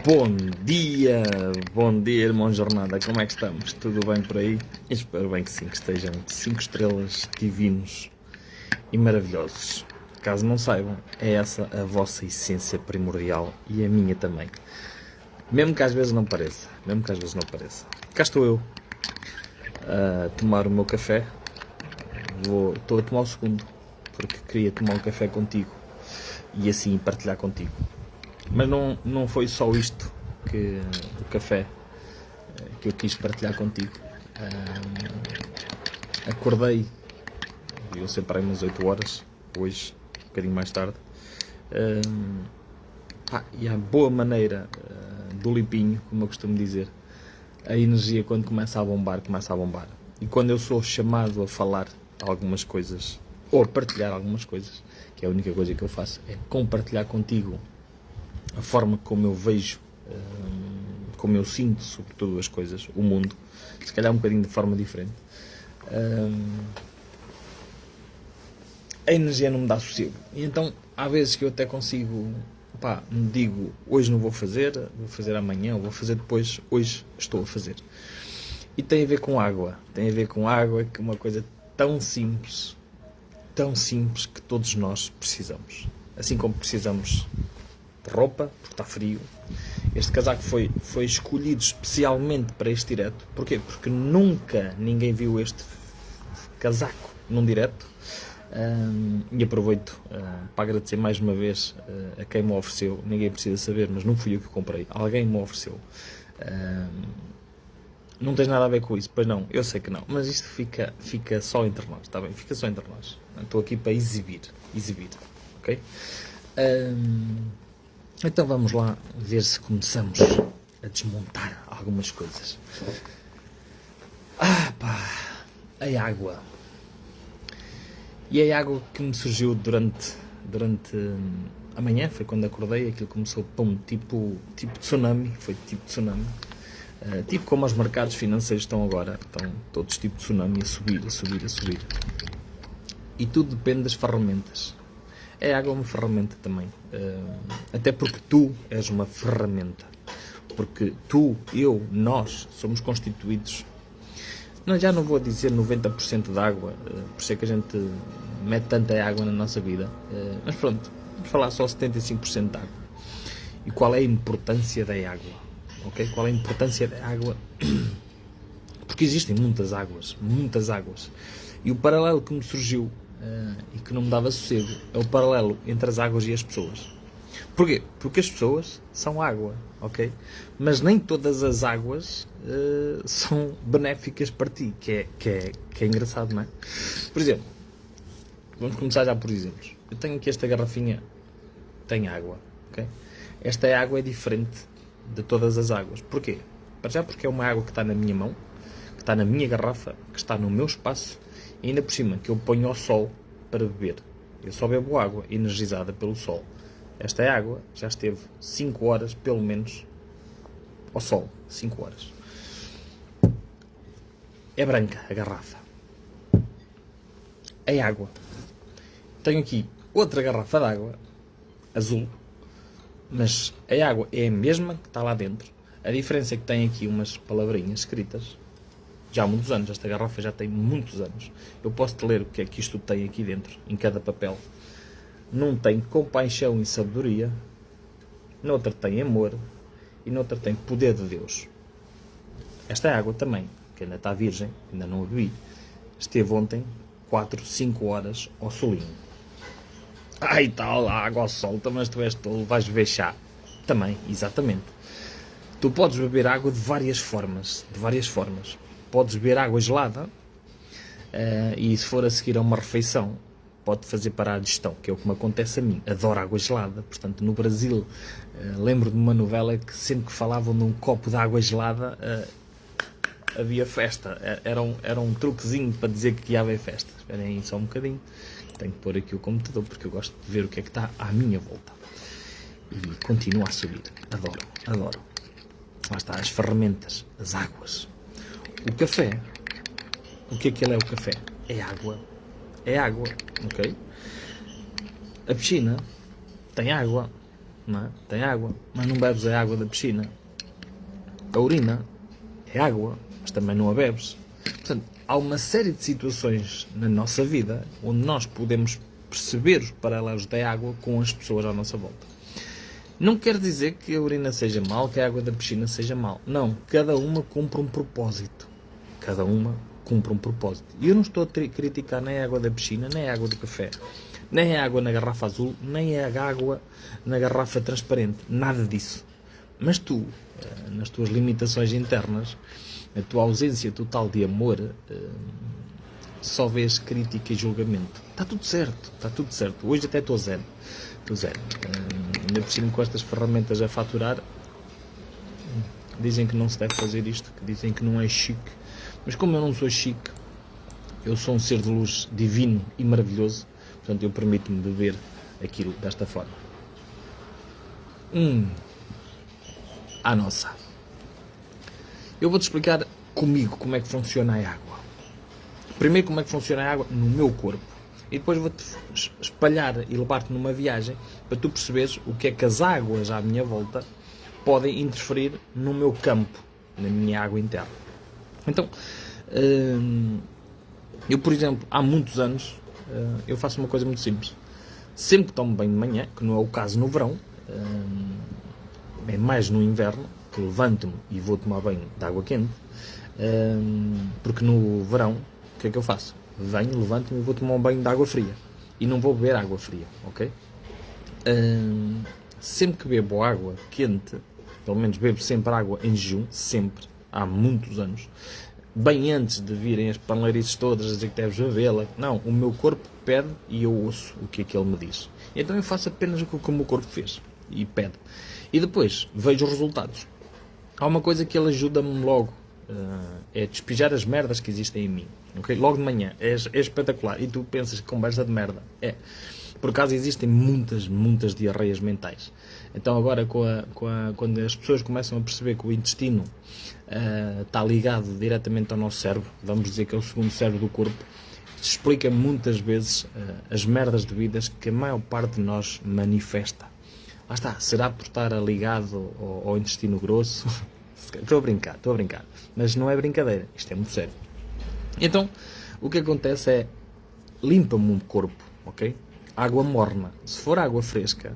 Bom dia, irmão Jornada, como é que estamos? Tudo bem por aí? Espero bem que sim, que estejam 5 estrelas, divinos e maravilhosos. Caso não saibam, é essa a vossa essência primordial e a minha também. Mesmo que às vezes não pareça, Cá estou eu, a tomar o meu café. Estou a tomar o segundo, porque queria tomar um café contigo e assim partilhar contigo. Mas não foi só isto, que o café, que eu quis partilhar contigo. Acordei, eu separei umas 8 horas, hoje, um bocadinho mais tarde. E a boa maneira do limpinho, como eu costumo dizer, a energia quando começa a bombar. E quando eu sou chamado a falar algumas coisas, ou a partilhar algumas coisas, que é a única coisa que eu faço, é compartilhar contigo a forma como eu vejo, como eu sinto, sobretudo, as coisas, o mundo, se calhar um bocadinho de forma diferente. A energia não me dá sossego. E então, há vezes que eu até consigo, me digo, hoje não vou fazer amanhã, ou vou fazer depois, hoje estou a fazer. E tem a ver com água, que é uma coisa tão simples que todos nós precisamos. Assim como precisamos de roupa, porque está frio. Este casaco foi escolhido especialmente para este direto. Porquê? Porque nunca ninguém viu este casaco num direto. E aproveito para agradecer mais uma vez a quem me ofereceu. Ninguém precisa saber, mas não fui eu que comprei. Alguém me ofereceu. Não tens nada a ver com isso, pois não, eu sei que não. Mas isto fica só entre nós, está bem? Fica só entre nós. Estou aqui para exibir, ok? Então vamos lá ver se começamos a desmontar algumas coisas. A água. E a água que me surgiu durante a manhã, foi quando acordei, aquilo começou, tipo tsunami, foi tipo tsunami. Tipo como os mercados financeiros estão agora, estão todos tipo tsunami, a subir. E tudo depende das ferramentas. A água é uma ferramenta também. Até porque tu és uma ferramenta. Porque tu, eu, nós somos constituídos. Já não vou dizer 90% de água, por isso é que a gente mete tanta água na nossa vida. Mas pronto, vamos falar só 75% de água. E qual é a importância da água? Okay? Qual é a importância da água? Porque existem muitas águas. E o paralelo que me surgiu e que não me dava sossego é o paralelo entre as águas e as pessoas. Porquê? Porque as pessoas são água, ok? Mas nem todas as águas são benéficas para ti, que é engraçado, não é? Por exemplo, vamos começar já por exemplos. Eu tenho aqui esta garrafinha, tem água, ok? Esta água é diferente de todas as águas. Porquê? Para já porque é uma água que está na minha mão, que está na minha garrafa, que está no meu espaço, e ainda por cima que eu ponho ao sol para beber. Eu só bebo água energizada pelo sol. Esta água já esteve 5 horas, pelo menos, ao sol. 5 horas. É branca a garrafa. A água. Tenho aqui outra garrafa de água, azul, mas a água é a mesma que está lá dentro. A diferença é que tem aqui umas palavrinhas escritas já há muitos anos. Esta garrafa já tem muitos anos. Eu posso-te ler o que é que isto tem aqui dentro, em cada papel. Num tem compaixão e sabedoria, noutra tem amor e noutra tem poder de Deus. Esta água também, que ainda está virgem, ainda não a bebi, esteve ontem 4, 5 horas ao solinho. E tal, a água ao sol, mas tu és tolo, vais beber chá. Também, exatamente. Tu podes beber água de várias formas. Podes beber água gelada e se for a seguir a uma refeição, pode fazer parar a digestão, que é o que me acontece a mim. Adoro água gelada. Portanto, no Brasil, lembro de uma novela que sempre que falavam de um copo de água gelada, havia festa. Era um truquezinho para dizer que ia haver festa. Esperem aí só um bocadinho. Tenho que pôr aqui o computador porque eu gosto de ver o que é que está à minha volta. E continua a subir. Adoro. Lá está, as ferramentas, as águas. O café. O que é que ele é, o café? É água, ok? A piscina tem água. não é? Tem água, mas não bebes a água da piscina. A urina é água, mas também não a bebes. Portanto, há uma série de situações na nossa vida onde nós podemos perceber os paralelos da água com as pessoas à nossa volta. Não quer dizer que a urina seja mal, que a água da piscina seja mal. Não, cada uma cumpre um propósito. Cada uma cumpre um propósito. E eu não estou a criticar nem a água da piscina, nem a água do café, nem a água na garrafa azul, nem a água na garrafa transparente. Nada disso. Mas tu, nas tuas limitações internas, a tua ausência total de amor, só vês crítica e julgamento. Está tudo certo, está tudo certo. Hoje até estou zero. Estou zero. Ainda por cima com estas ferramentas a faturar, dizem que não se deve fazer isto, que dizem que não é chique. Mas como eu não sou chique, eu sou um ser de luz divino e maravilhoso, portanto eu permito-me beber aquilo desta forma. À nossa. Eu vou-te explicar comigo como é que funciona a água. Primeiro como é que funciona a água no meu corpo. E depois vou-te espalhar e levar-te numa viagem para tu perceberes o que é que as águas à minha volta podem interferir no meu campo, na minha água interna. Então, eu, por exemplo, há muitos anos, eu faço uma coisa muito simples. Sempre que tomo banho de manhã, que não é o caso no verão, é mais no inverno, que levanto-me e vou tomar banho de água quente, porque no verão, o que é que eu faço? Venho, levanto-me e vou tomar um banho de água fria. E não vou beber água fria, ok? Sempre que bebo água quente, pelo menos bebo sempre água em jejum, sempre, há muitos anos, bem antes de virem as paneleirices todas a dizer que deves bebê-la, não, o meu corpo pede e eu ouço o que é que ele me diz. Então eu faço apenas o que o meu corpo fez e pede. E depois vejo os resultados. Há uma coisa que ele ajuda-me logo, é despejar as merdas que existem em mim. Okay? Logo de manhã, é espetacular. E tu pensas que conversa de merda. É. Por acaso existem muitas diarreias mentais. Então agora, quando as pessoas começam a perceber que o intestino está ligado diretamente ao nosso cérebro, vamos dizer que é o segundo cérebro do corpo, se explica muitas vezes as merdas de vidas que a maior parte de nós manifesta. Lá está, será por estar ligado ao intestino grosso? Estou a brincar. Mas não é brincadeira, isto é muito sério. Então, o que acontece é, limpa-me o corpo, ok? Água morna. Se for água fresca,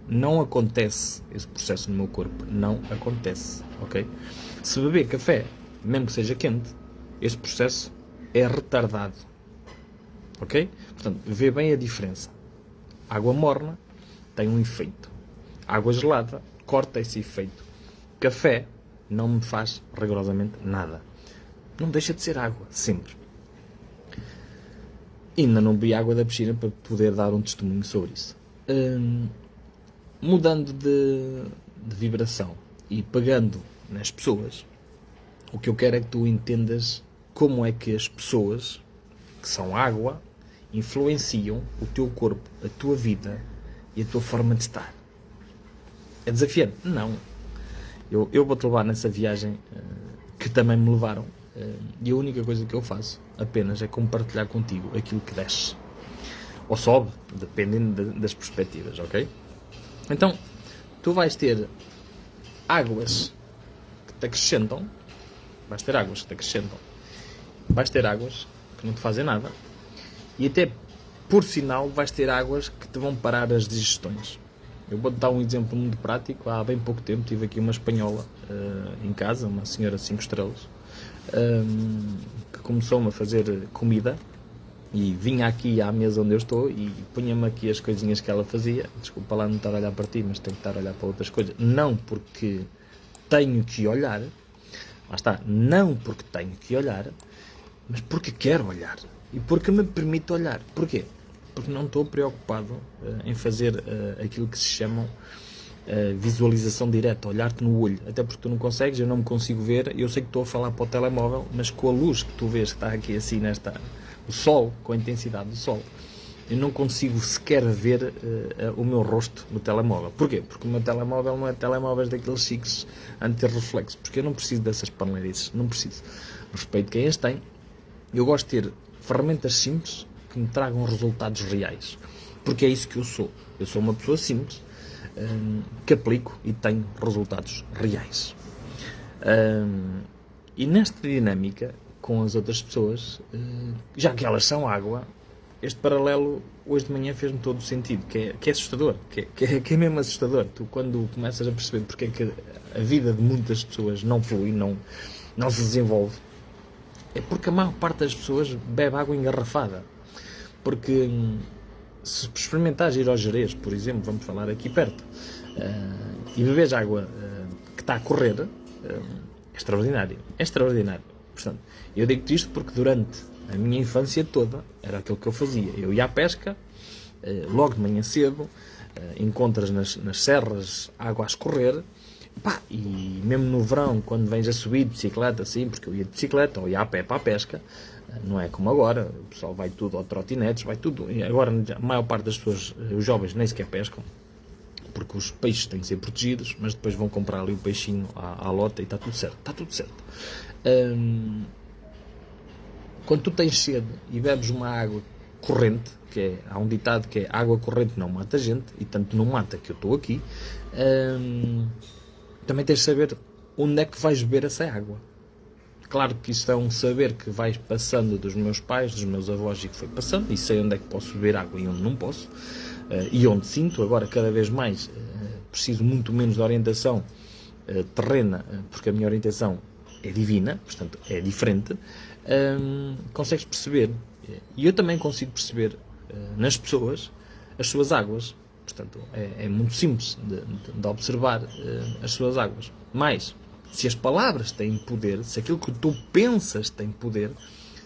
não acontece esse processo no meu corpo. Não acontece, ok? Se beber café, mesmo que seja quente, esse processo é retardado, ok? Portanto, vê bem a diferença. Água morna tem um efeito. Água gelada corta esse efeito. Café não me faz rigorosamente nada. Não deixa de ser água, sempre. Ainda não bebi água da piscina para poder dar um testemunho sobre isso. Mudando de vibração e pegando nas pessoas, o que eu quero é que tu entendas como é que as pessoas, que são água, influenciam o teu corpo, a tua vida e a tua forma de estar. É desafiante? Não. Eu vou-te levar nessa viagem que também me levaram. E a única coisa que eu faço apenas é compartilhar contigo aquilo que desce ou sobe, dependendo das perspectivas, ok? Então, tu vais ter águas que te acrescentam, vais ter águas que não te fazem nada, e até por sinal vais ter águas que te vão parar as digestões. Eu vou-te dar um exemplo muito prático. Há bem pouco tempo tive aqui uma espanhola em casa, uma senhora 5 estrelas, que começou-me a fazer comida e vinha aqui à mesa onde eu estou e punha-me aqui as coisinhas que ela fazia. Desculpa lá não estar a olhar para ti, mas tenho que estar a olhar para outras coisas. Não porque tenho que olhar, lá está, não porque tenho que olhar, mas porque quero olhar e porque me permite olhar. Porquê? Porque não estou preocupado em fazer aquilo que se chamam visualização direta, olhar-te no olho, até porque tu não consegues, eu não me consigo ver, eu sei que estou a falar para o telemóvel, mas com a luz que tu vês que está aqui assim o sol, com a intensidade do sol, eu não consigo sequer ver o meu rosto no telemóvel. Porquê? Porque o meu telemóvel não é telemóveis daqueles chiques anti-reflexos, porque eu não preciso dessas paneleirices, não preciso. Respeito quem as tem, eu gosto de ter ferramentas simples que me tragam resultados reais, porque é isso que eu sou uma pessoa simples, que aplico e tenho resultados reais. E nesta dinâmica com as outras pessoas, já que elas são água, este paralelo hoje de manhã fez-me todo o sentido, que é assustador, que é mesmo assustador. Tu, quando começas a perceber porque é que a vida de muitas pessoas não flui, não se desenvolve, é porque a maior parte das pessoas bebe água engarrafada. Porque se experimentares ir ao Jerez, por exemplo, vamos falar aqui perto, e bebes água que está a correr, é extraordinário. É extraordinário. Portanto, eu digo-te isto porque durante a minha infância toda era aquilo que eu fazia. Eu ia à pesca, logo de manhã cedo, encontras nas serras água a escorrer, e mesmo no verão, quando vens a subir de bicicleta, assim, porque eu ia de bicicleta ou ia a pé para a pesca, não é como agora, o pessoal vai tudo ao trotinetes, vai tudo. E agora a maior parte das pessoas, os jovens, nem sequer pescam, porque os peixes têm que ser protegidos, mas depois vão comprar ali o peixinho à lota e está tudo certo. Está tudo certo. Quando tu tens sede e bebes uma água corrente, há um ditado que é água corrente não mata gente, e tanto não mata que eu estou aqui, também tens de saber onde é que vais beber essa água. Claro que isto é um saber que vai passando dos meus pais, dos meus avós, e que foi passando, e sei onde é que posso beber água e onde não posso, e onde sinto. Agora, cada vez mais, preciso muito menos de orientação terrena, porque a minha orientação é divina, portanto é diferente. Consegues perceber, e eu também consigo perceber nas pessoas as suas águas. Portanto, é muito simples de observar as suas águas. Mas, se as palavras têm poder, se aquilo que tu pensas tem poder,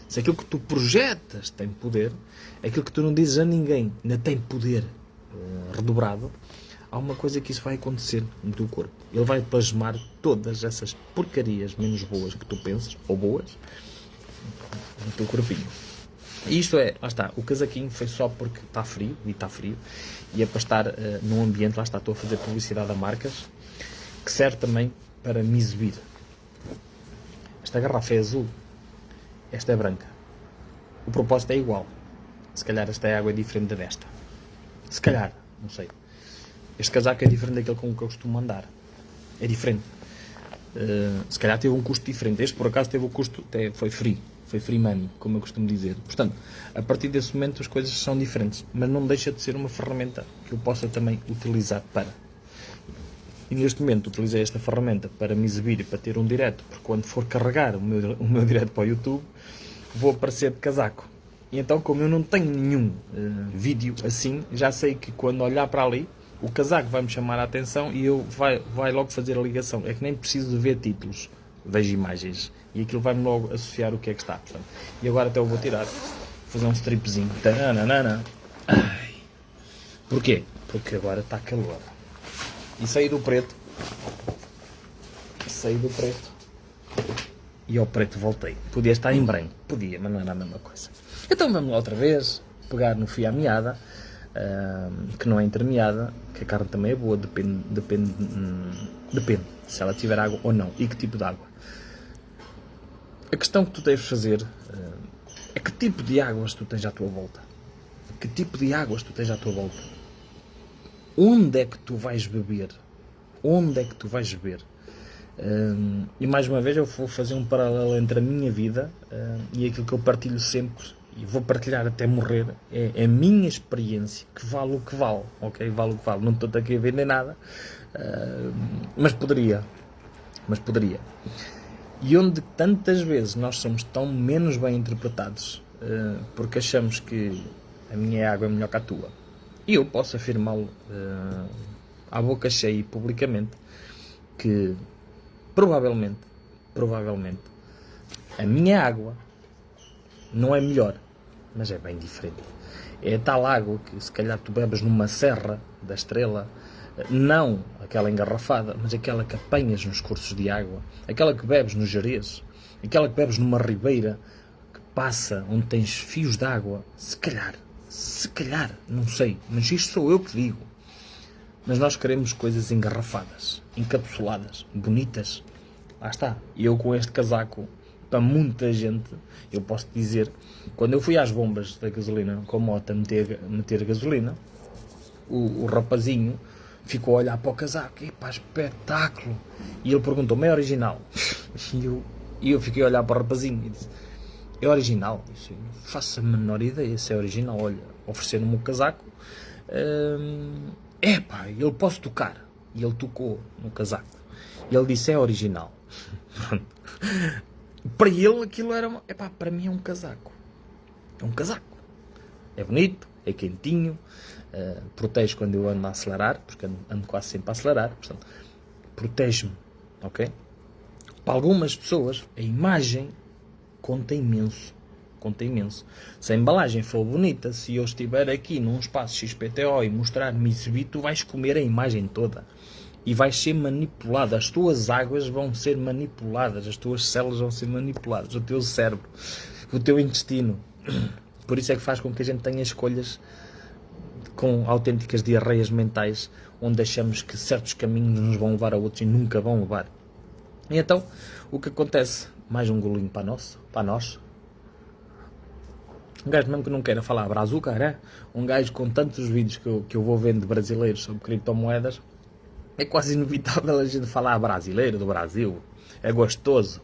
se aquilo que tu projetas tem poder, aquilo que tu não dizes a ninguém ainda tem poder redobrado, há uma coisa que isso vai acontecer no teu corpo. Ele vai plasmar todas essas porcarias menos boas que tu pensas, ou boas, no teu corpinho. E isto lá está, o casaquinho foi só porque está frio, e é para estar num ambiente, lá está, estou a fazer publicidade a marcas, que serve também para me exibir. Esta garrafa é azul, esta é branca. O propósito é igual. Se calhar esta água é diferente desta. Se calhar, não sei. Este casaco é diferente daquele com que eu costumo andar. É diferente. Se calhar teve um custo diferente. Este, por acaso, teve o custo, foi free. Foi free money, como eu costumo dizer. Portanto, a partir desse momento as coisas são diferentes. Mas não deixa de ser uma ferramenta que eu possa também utilizar para. E neste momento utilizei esta ferramenta para me exibir e para ter um direto, porque quando for carregar o meu direto para o YouTube, vou aparecer de casaco. E então, como eu não tenho nenhum vídeo assim, já sei que quando olhar para ali, o casaco vai-me chamar a atenção e eu vai logo fazer a ligação. É que nem preciso de ver títulos, vejo imagens. E aquilo vai-me logo associar o que é que está. Portanto, e agora até eu vou tirar, fazer um stripzinho. Ai. Porquê? Porque agora está calor. E saí do preto. E ao preto voltei. Podia estar em branco. Podia, mas não era a mesma coisa. Então vamos lá outra vez. Pegar no fio à meada. Que não é intermeada. Que a carne também é boa. Depende se ela tiver água ou não. E que tipo de água. A questão que tu deves fazer é que tipo de águas tu tens à tua volta. Que tipo de águas tu tens à tua volta. Onde é que tu vais beber? Onde é que tu vais beber? E mais uma vez eu vou fazer um paralelo entre a minha vida e aquilo que eu partilho sempre, e vou partilhar até morrer, é a minha experiência, que vale o que vale, ok? Vale o que vale. Não estou aqui a vender nada, mas poderia. E onde tantas vezes nós somos tão menos bem interpretados, porque achamos que a minha água é melhor que a tua. E eu posso afirmá-lo à boca cheia e publicamente que provavelmente a minha água não é melhor, mas é bem diferente. É a tal água que se calhar tu bebes numa serra da Estrela, não aquela engarrafada, mas aquela que apanhas nos cursos de água, aquela que bebes no Jerez, aquela que bebes numa ribeira que passa onde tens fios de água, se calhar, não sei, mas isto sou eu que digo. Mas nós queremos coisas engarrafadas, encapsuladas, bonitas. Lá está. E eu com este casaco, para muita gente, eu posso dizer, quando eu fui às bombas da gasolina com a moto a meter gasolina, o rapazinho ficou a olhar para o casaco, epá, espetáculo. E ele perguntou-me, é original? E eu fiquei a olhar para o rapazinho e disse, é original? Disse, não faço a menor ideia se é original. Olha, ofereceram-me o casaco, epá, ele posso tocar. E ele tocou no casaco. E ele disse, é original. Para ele aquilo era, epá, para mim é um casaco. É um casaco. É bonito, é quentinho, protege quando eu ando a acelerar, porque ando quase sempre a acelerar, portanto, protege-me, ok? Para algumas pessoas, a imagem conta imenso. Conta imenso. Se a embalagem for bonita, se eu estiver aqui num espaço XPTO e mostrar-me exibir, tu vais comer a imagem toda. E vais ser manipulado. As tuas águas vão ser manipuladas. As tuas células vão ser manipuladas. O teu cérebro, o teu intestino. Por isso é que faz com que a gente tenha escolhas com autênticas diarreias mentais, onde achamos que certos caminhos nos vão levar a outros e nunca vão levar. E então, o que acontece? Mais um golinho para nós. Um gajo mesmo que não queira falar brazuca, né? Um gajo com tantos vídeos que eu vou vendo de brasileiros sobre criptomoedas, é quase inevitável a gente falar brasileiro do Brasil. É gostoso.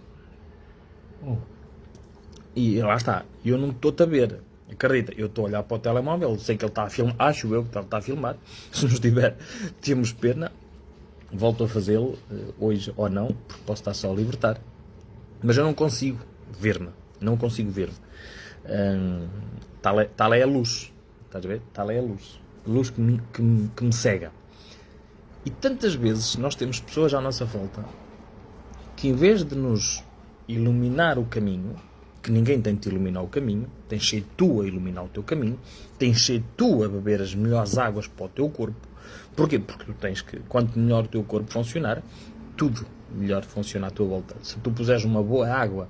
E lá está. Eu não estou-te a ver. Acredita, eu estou a olhar para o telemóvel, sei que ele está a filmar, acho eu que ele está a filmar. Se nos tiver, temos pena. Volto a fazê-lo, hoje ou não, porque posso estar só a libertar. Mas eu não consigo ver-me. Não consigo ver-me. Tal é a luz. Estás a ver? Tal é a luz. Luz que me cega. E tantas vezes nós temos pessoas à nossa volta que, em vez de nos iluminar o caminho, que ninguém tem de te iluminar o caminho, tens de ser tu a iluminar o teu caminho, tens de ser tu a beber as melhores águas para o teu corpo. Porquê? Porque tu tens que, quanto melhor o teu corpo funcionar, tudo melhor funciona à tua volta. Se tu puseres uma boa água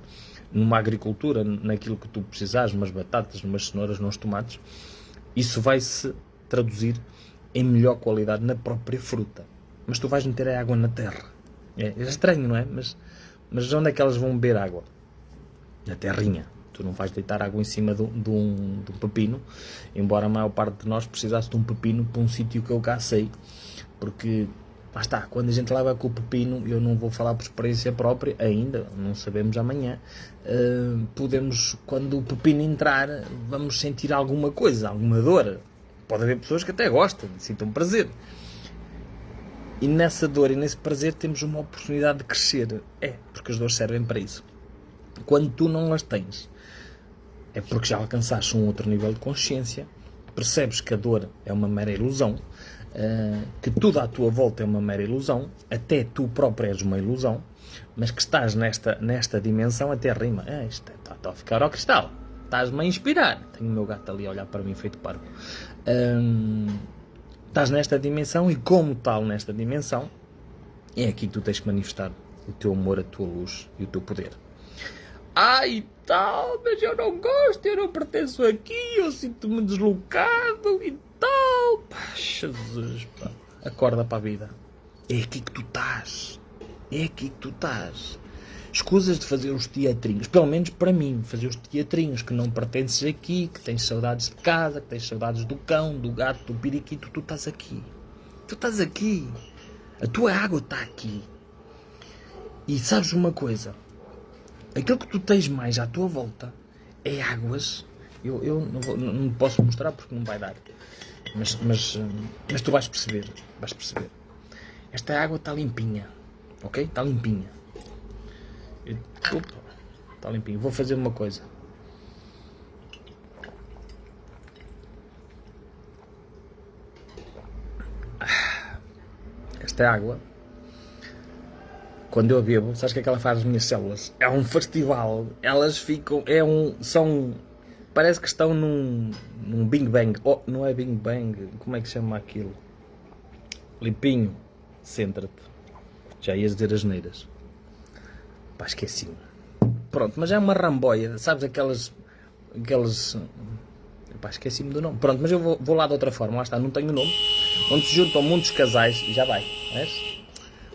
numa agricultura, naquilo que tu precisares, numas batatas, numas cenouras, nos tomates, isso vai-se traduzir em melhor qualidade na própria fruta. Mas tu vais meter a água na terra. É estranho, não é? Mas onde é que elas vão beber água? Na terrinha. Tu não vais deitar água em cima de um pepino, embora a maior parte de nós precisasse de um pepino para um sítio que eu cá sei. Porque, lá está, quando a gente leva com o pepino, eu não vou falar por experiência própria ainda, não sabemos amanhã, podemos, quando o pepino entrar, vamos sentir alguma coisa, alguma dor. Pode haver pessoas que até gostam, sintam prazer. E nessa dor e nesse prazer temos uma oportunidade de crescer. Porque as dores servem para isso. Quando tu não as tens, é porque já alcançaste um outro nível de consciência, percebes que a dor é uma mera ilusão, que tudo à tua volta é uma mera ilusão, até tu próprio és uma ilusão, mas que estás nesta dimensão, até rima. Isto está a ficar ao cristal. Estás-me a inspirar. Tenho o meu gato ali a olhar para mim feito parvo. Estás nesta dimensão e, como tal nesta dimensão, é aqui que tu tens que manifestar o teu amor, a tua luz e o teu poder. E tal, mas eu não gosto, eu não pertenço aqui, eu sinto-me deslocado e tal. Pá, Jesus, pá. Acorda para a vida. É aqui que tu estás. É aqui que tu estás. Escusas de fazer os teatrinhos, pelo menos para mim, fazer os teatrinhos, que não pertences aqui, que tens saudades de casa, que tens saudades do cão, do gato, do periquito, tu estás aqui. Tu estás aqui. A tua água está aqui. E sabes uma coisa? Aquilo que tu tens mais à tua volta é águas. Eu não posso mostrar porque não vai dar. Mas tu vais perceber. Esta água está limpinha. Ok? Está limpinha. Está limpinho. Vou fazer uma coisa. Esta água, quando eu a bebo, sabes o que é que ela faz às minhas células? É um festival. Elas ficam... Parece que estão num Big Bang. Não é Big Bang. Como é que se chama aquilo? Limpinho. Centra-te. Já ias dizer as neiras. Pá, esqueci-me. Pronto, mas é uma ramboia. Sabes aquelas... Pá, esqueci-me do nome. Pronto, mas eu vou lá de outra forma. Lá está, não tenho nome. Onde se juntam muitos casais. E já vai. Vês?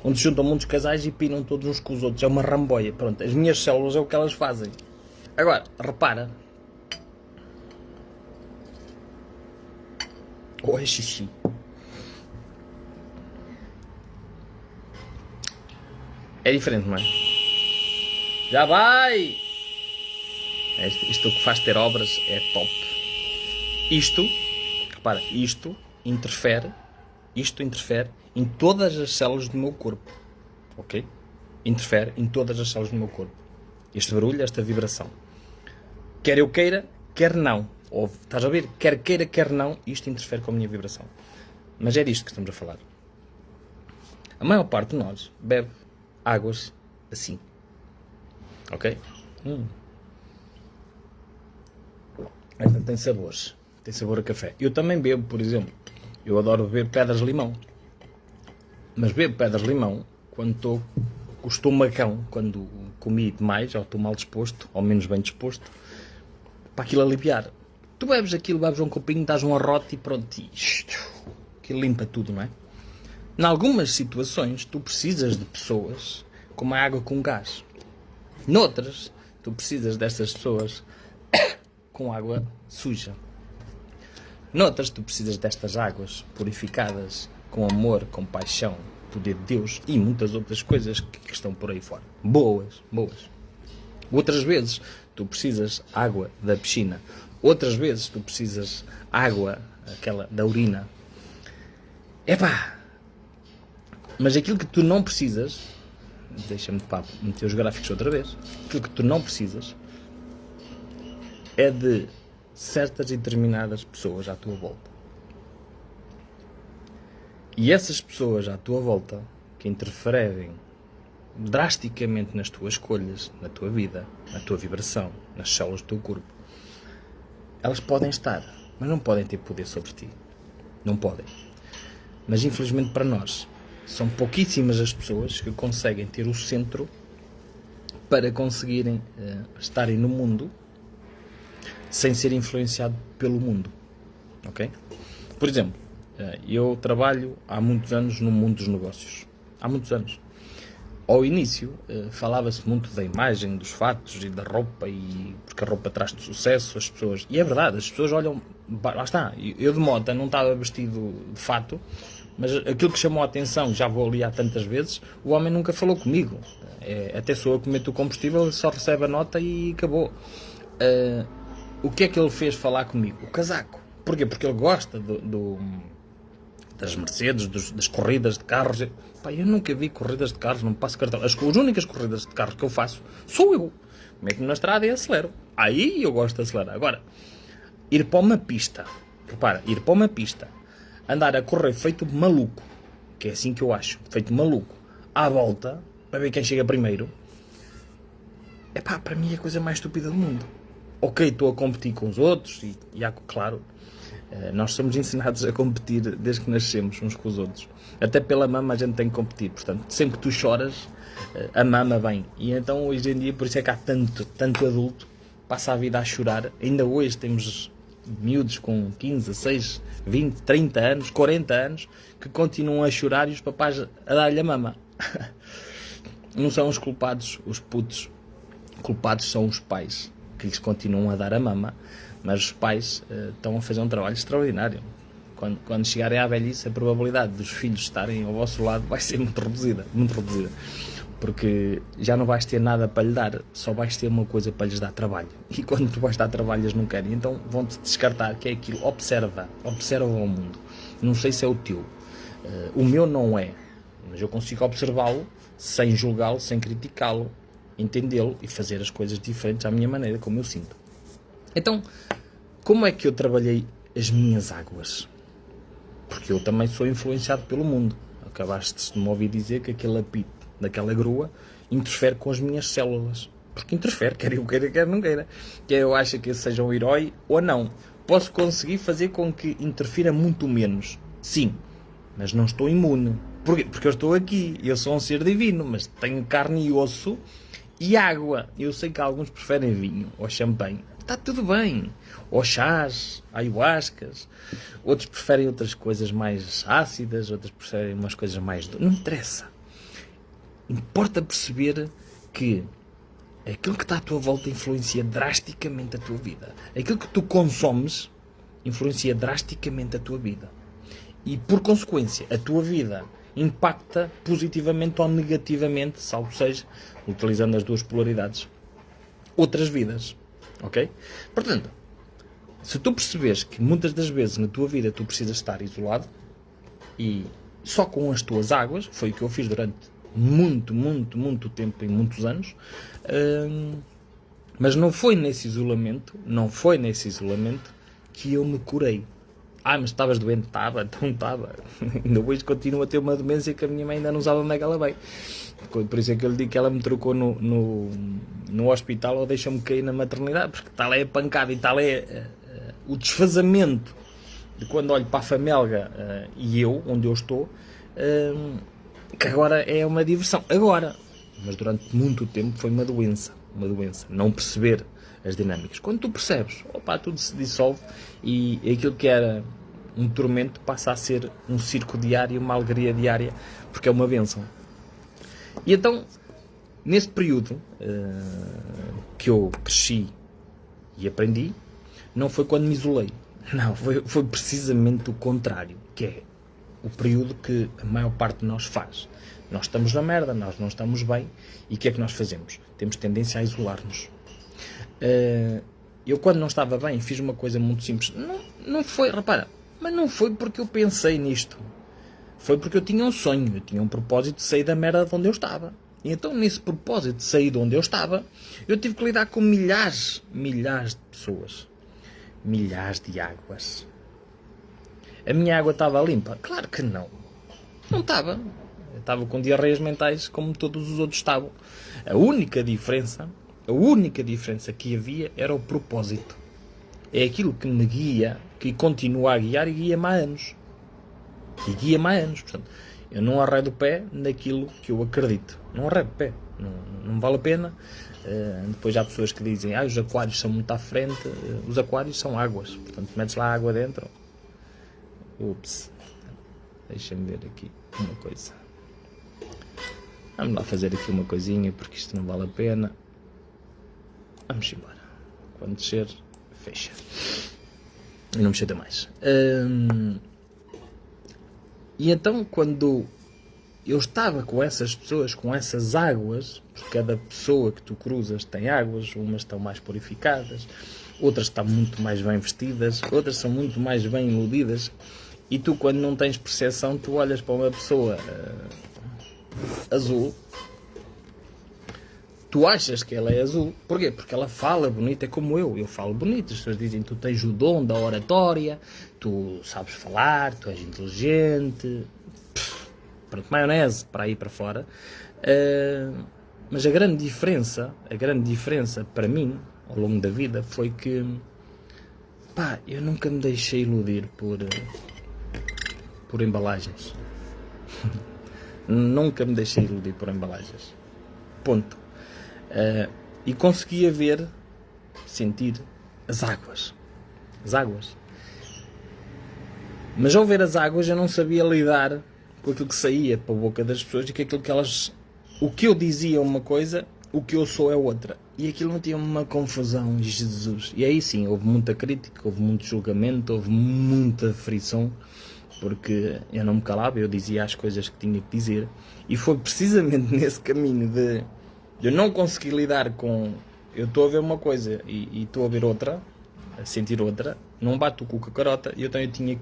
Onde se juntam muitos casais e pinam todos uns com os outros. É uma ramboia. Pronto, as minhas células é o que elas fazem. Agora, repara. Ou é xixi. É diferente, não é? Já vai! Isto que faz ter obras é top. Isto, repara, isto interfere em todas as células do meu corpo. Ok? Interfere em todas as células do meu corpo. Este barulho, esta vibração. Quer eu queira, quer não. Ou, estás a ouvir? Quer queira, quer não, isto interfere com a minha vibração. Mas é disto que estamos a falar. A maior parte de nós bebe águas assim. Ok? Esta tem sabores. Tem sabor a café. Eu também bebo, por exemplo. Eu adoro beber pedras de limão. Mas bebo pedras de limão quando estou com o estomacão, quando comi demais, ou estou mal disposto, ou menos bem disposto, para aquilo aliviar. Tu bebes aquilo, bebes um copinho, dás um arrote e pronto. Aquilo limpa tudo, não é? Em algumas situações, tu precisas de pessoas como a água com gás. Noutras, tu precisas destas pessoas com água suja. Noutras, tu precisas destas águas purificadas com amor, com paixão, poder de Deus e muitas outras coisas que estão por aí fora. Boas. Outras vezes, tu precisas água da piscina. Outras vezes, tu precisas água, aquela da urina. Epá! Mas aquilo que tu não precisas, deixa-me meter os gráficos outra vez, aquilo que tu não precisas é de certas e determinadas pessoas à tua volta. E essas pessoas à tua volta que interferem drasticamente nas tuas escolhas, na tua vida, na tua vibração, nas células do teu corpo, elas podem estar, mas não podem ter poder sobre ti. Não podem. Mas infelizmente para nós, são pouquíssimas as pessoas que conseguem ter o centro para conseguirem estarem no mundo sem ser influenciado pelo mundo. Ok? Por exemplo, eu trabalho há muitos anos no mundo dos negócios. Há muitos anos. Ao início, falava-se muito da imagem, dos fatos e da roupa, porque a roupa traz-te sucesso, as pessoas... E é verdade, as pessoas olham... Lá está, eu de moda não estava vestido de fato, mas aquilo que chamou a atenção, já vou ali há tantas vezes, o homem nunca falou comigo. Até sou eu que meto o combustível, ele só recebe a nota e acabou. O que é que ele fez falar comigo? O casaco. Porquê? Porque ele gosta das Mercedes, das corridas de carros. Pá, eu nunca vi corridas de carros, não me passo cartão. As únicas corridas de carros que eu faço sou eu. Meto-me na estrada e acelero. Aí eu gosto de acelerar. Agora, ir para uma pista, repara, ir para uma pista, andar a correr feito maluco, que é assim que eu acho, feito maluco, à volta, para ver quem chega primeiro, epá, para mim é a coisa mais estúpida do mundo. Ok, estou a competir com os outros, e há, claro, nós somos ensinados a competir desde que nascemos uns com os outros. Até pela mama a gente tem que competir, portanto, sempre que tu choras, a mama vem. E então hoje em dia, por isso é que há tanto adulto, passa a vida a chorar. Ainda hoje temos miúdos com 15, 16, 20, 30 anos, 40 anos, que continuam a chorar e os papás a dar-lhe a mama. Não são os culpados, os putos. Culpados são os pais, que lhes continuam a dar a mama, mas os pais estão a fazer um trabalho extraordinário. Quando chegarem à velhice, a probabilidade dos filhos estarem ao vosso lado vai ser muito reduzida, porque já não vais ter nada para lhe dar, só vais ter uma coisa para lhes dar trabalho, e quando tu vais dar trabalho eles não querem, então vão-te descartar, que é aquilo. Observa o mundo. Não sei se é o teu, o meu não é, mas eu consigo observá-lo sem julgá-lo, sem criticá-lo, entendê-lo e fazer as coisas diferentes à minha maneira, como eu sinto. Então, como é que eu trabalhei as minhas águas? Porque eu também sou influenciado pelo mundo. Acabaste de me ouvir dizer que aquele apito daquela grua interfere com as minhas células. Porque interfere, quer eu queira, quer não queira. Quer eu acho que esse seja um herói ou não. Posso conseguir fazer com que interfira muito menos. Sim, mas não estou imune. Porquê? Porque eu estou aqui. Eu sou um ser divino, mas tenho carne e osso e água. Eu sei que alguns preferem vinho ou champanhe. Está tudo bem. Ou chás, ayahuascas. Outros preferem outras coisas mais ácidas, outros preferem umas coisas mais... Não interessa. Importa perceber que aquilo que está à tua volta influencia drasticamente a tua vida. Aquilo que tu consomes influencia drasticamente a tua vida. E, por consequência, a tua vida impacta positivamente ou negativamente, salvo seja, utilizando as duas polaridades, outras vidas. Ok? Portanto, se tu percebes que muitas das vezes na tua vida tu precisas estar isolado e só com as tuas águas, foi o que eu fiz durante muito tempo e muitos anos, mas não foi nesse isolamento que eu me curei. Mas estavas doente? Estava, então estava. Ainda hoje continuo a ter uma demência que a minha mãe ainda não sabe onde é que ela veio. Por isso é que eu lhe digo que ela me trocou no hospital ou deixa-me cair na maternidade, porque tal é a pancada e tal é o desfazamento de quando olho para a Famelga e eu, onde eu estou, que agora é uma diversão. Agora, mas durante muito tempo foi uma doença. Não perceber as dinâmicas. Quando tu percebes, tudo se dissolve e aquilo que era um tormento passa a ser um circo diário, uma alegria diária, porque é uma bênção. E então, nesse período que eu cresci e aprendi, não foi quando me isolei. Não, foi precisamente o contrário, que é o período que a maior parte de nós faz. Nós estamos na merda, nós não estamos bem, e o que é que nós fazemos? Temos tendência a isolar-nos. Eu, quando não estava bem, fiz uma coisa muito simples. Não foi, repara, mas não foi porque eu pensei nisto. Foi porque eu tinha um sonho, eu tinha um propósito de sair da merda de onde eu estava. E então, nesse propósito de sair de onde eu estava, eu tive que lidar com milhares de pessoas. Milhares de águas. A minha água estava limpa? Claro que não. Não estava. Eu estava com diarreias mentais como todos os outros estavam. A única diferença que havia era o propósito. É aquilo que me guia, que continua a guiar e guia-me há anos. Portanto, eu não arredo o pé naquilo que eu acredito. Não arredo o pé. Não vale a pena. Depois há pessoas que dizem os aquários são muito à frente. Os aquários são águas. Portanto, metes lá água dentro. Ups. Deixa-me ver aqui uma coisa. Vamos lá fazer aqui uma coisinha, porque isto não vale a pena. Vamos embora. Quando descer, fecha. E não me chata mais. E então, quando eu estava com essas pessoas, com essas águas, porque cada pessoa que tu cruzas tem águas, umas estão mais purificadas, outras estão muito mais bem vestidas, outras são muito mais bem iludidas, e tu, quando não tens percepção, tu olhas para uma pessoa azul, tu achas que ela é azul. Porquê? Porque ela fala bonito, é como eu falo bonito. As pessoas dizem, tu tens o dom da oratória, tu sabes falar, tu és inteligente, pronto, maionese para aí para fora. Mas a grande diferença para mim, ao longo da vida, foi que eu nunca me deixei iludir por embalagens. Nunca me deixei iludir por embalagens. Ponto. E conseguia ver, sentir as águas. Mas ao ver as águas eu não sabia lidar com aquilo que saía para a boca das pessoas e que aquilo que elas... O que eu dizia é uma coisa, o que eu sou é outra. E aquilo não tinha uma confusão, Jesus. E aí sim, houve muita crítica, houve muito julgamento, houve muita frição, porque eu não me calava, eu dizia as coisas que tinha que dizer. E foi precisamente nesse caminho de eu não conseguir lidar com... Eu estou a ver uma coisa e estou a ver outra, a sentir outra, não bato o cu com a carota, e então eu tinha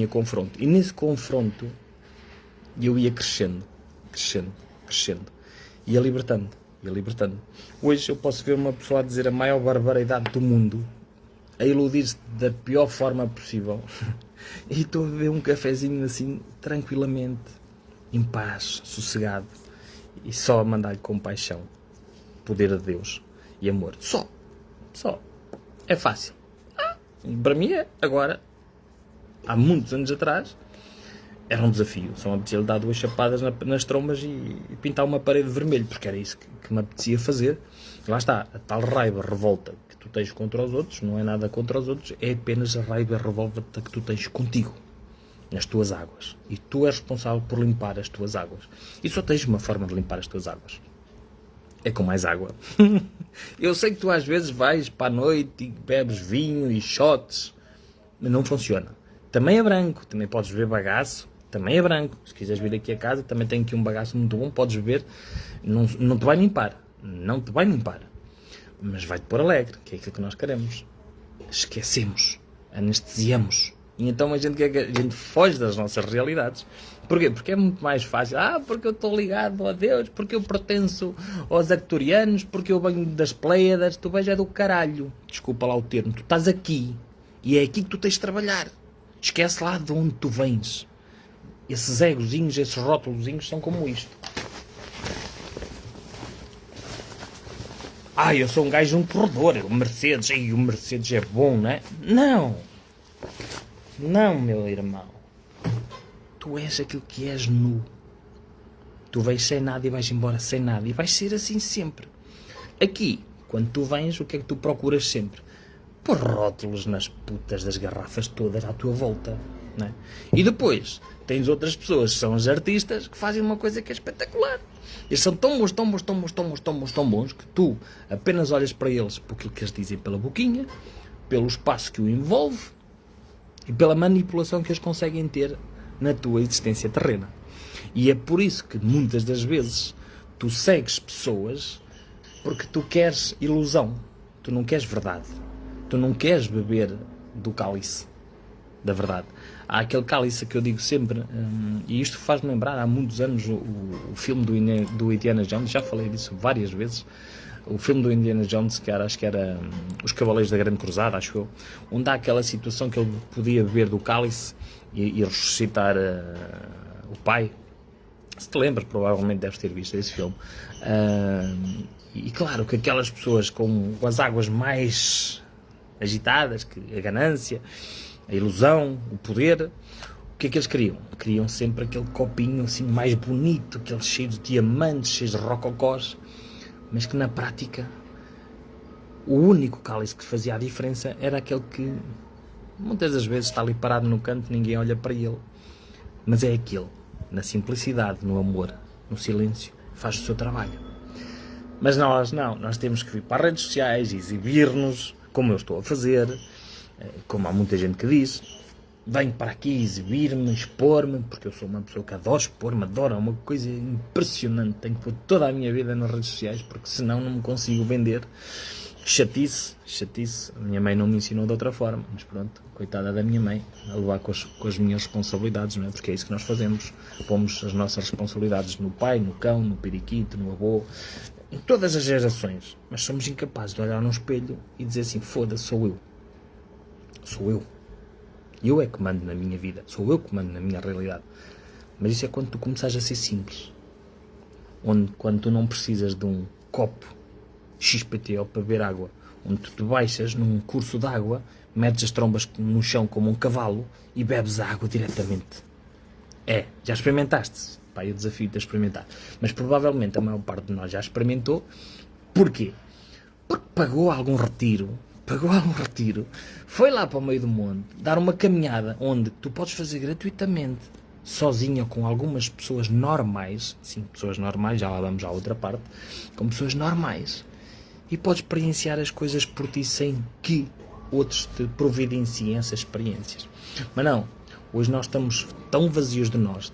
confronto. E nesse confronto eu ia crescendo. Ia libertando. Hoje eu posso ver uma pessoa a dizer a maior barbaridade do mundo, a iludir-se da pior forma possível, e estou a beber um cafezinho assim, tranquilamente, em paz, sossegado, e só a mandar-lhe compaixão, poder de Deus e amor. Só. É fácil. Para mim é. Agora, há muitos anos atrás, era um desafio. Só me apetecia-lhe dar 2 chapadas nas trombas e pintar uma parede de vermelho, porque era isso que me apetecia fazer. E lá está, a tal raiva, revolta que tu tens contra os outros, não é nada contra os outros, é apenas a raiva e a revolta que tu tens contigo, nas tuas águas. E tu és responsável por limpar as tuas águas. E só tens uma forma de limpar as tuas águas. É com mais água. Eu sei que tu às vezes vais para a noite e bebes vinho e shots, mas não funciona. Também é branco, também podes beber bagaço, também é branco. Se quiseres vir aqui a casa, também tenho aqui um bagaço muito bom, podes beber, não te vai limpar, não te vai limpar, mas vai-te pôr alegre, que é aquilo que nós queremos. Esquecemos, anestesiamos, e então a gente foge das nossas realidades. Porquê? Porque é muito mais fácil. Porque eu estou ligado a Deus, porque eu pertenço aos arcturianos, porque eu venho das Pleiades. Tu vais é do caralho, desculpa lá o termo, tu estás aqui, e é aqui que tu tens de trabalhar. Esquece lá de onde tu vens. Esses egozinhos, esses rótulozinhos são como isto. Eu sou um gajo, um corredor, o Mercedes é bom, não é? Não, meu irmão. Tu és aquilo que és nu. Tu vais sem nada e vais embora sem nada. E vais ser assim sempre. Aqui, quando tu vens, o que é que tu procuras sempre? Pôr rótulos nas putas das garrafas todas à tua volta. Não é? E depois, tens outras pessoas que são os artistas que fazem uma coisa que é espetacular. Eles são tão bons que tu apenas olhas para eles por aquilo que eles dizem pela boquinha, pelo espaço que o envolve e pela manipulação que eles conseguem ter na tua existência terrena. E é por isso que muitas das vezes tu segues pessoas porque tu queres ilusão, tu não queres verdade, tu não queres beber do cálice da verdade. Há aquele cálice que eu digo sempre, e isto faz-me lembrar há muitos anos o filme do Indiana Jones, já falei disso várias vezes, o filme do Indiana Jones, que acho que era Os Cavaleiros da Grande Cruzada, acho eu, onde há aquela situação que ele podia beber do cálice e ressuscitar o pai. Se te lembras, provavelmente deves ter visto esse filme. E claro que aquelas pessoas com as águas mais agitadas, que a ganância, a ilusão, o poder, o que é que eles queriam? Queriam sempre aquele copinho assim mais bonito, aquele cheio de diamantes, cheio de rococós, mas que na prática o único cálice que fazia a diferença era aquele que muitas das vezes está ali parado no canto, ninguém olha para ele, mas é aquele, na simplicidade, no amor, no silêncio, faz o seu trabalho. Mas nós não, nós temos que vir para as redes sociais, exibir-nos, como eu estou a fazer, como há muita gente que diz, venho para aqui exibir-me, expor-me, porque eu sou uma pessoa que adoro expor-me, adoro, é uma coisa impressionante, tenho que pôr toda a minha vida nas redes sociais, porque senão não me consigo vender. Chatice, a minha mãe não me ensinou de outra forma, mas pronto, coitada da minha mãe, a levar com as minhas responsabilidades, não é? Porque é isso que nós fazemos, pomos as nossas responsabilidades no pai, no cão, no periquito, no avô, em todas as gerações, mas somos incapazes de olhar no espelho e dizer assim, foda-se, sou eu é que mando na minha vida, sou eu que mando na minha realidade. Mas isso é quando tu começares a ser simples, quando tu não precisas de um copo XPTO para beber água, onde tu te baixas num curso de água, metes as trombas no chão como um cavalo e bebes a água diretamente. Já experimentaste? Eu desafio-te a experimentar. Mas provavelmente a maior parte de nós já experimentou. Porquê? Porque pagou algum retiro, foi lá para o meio do monte, dar uma caminhada onde tu podes fazer gratuitamente, sozinho ou com algumas pessoas normais, sim, pessoas normais, já lá vamos à outra parte, com pessoas normais, e podes experienciar as coisas por ti sem que outros te providenciem essas experiências. Mas não, hoje nós estamos tão vazios de nós,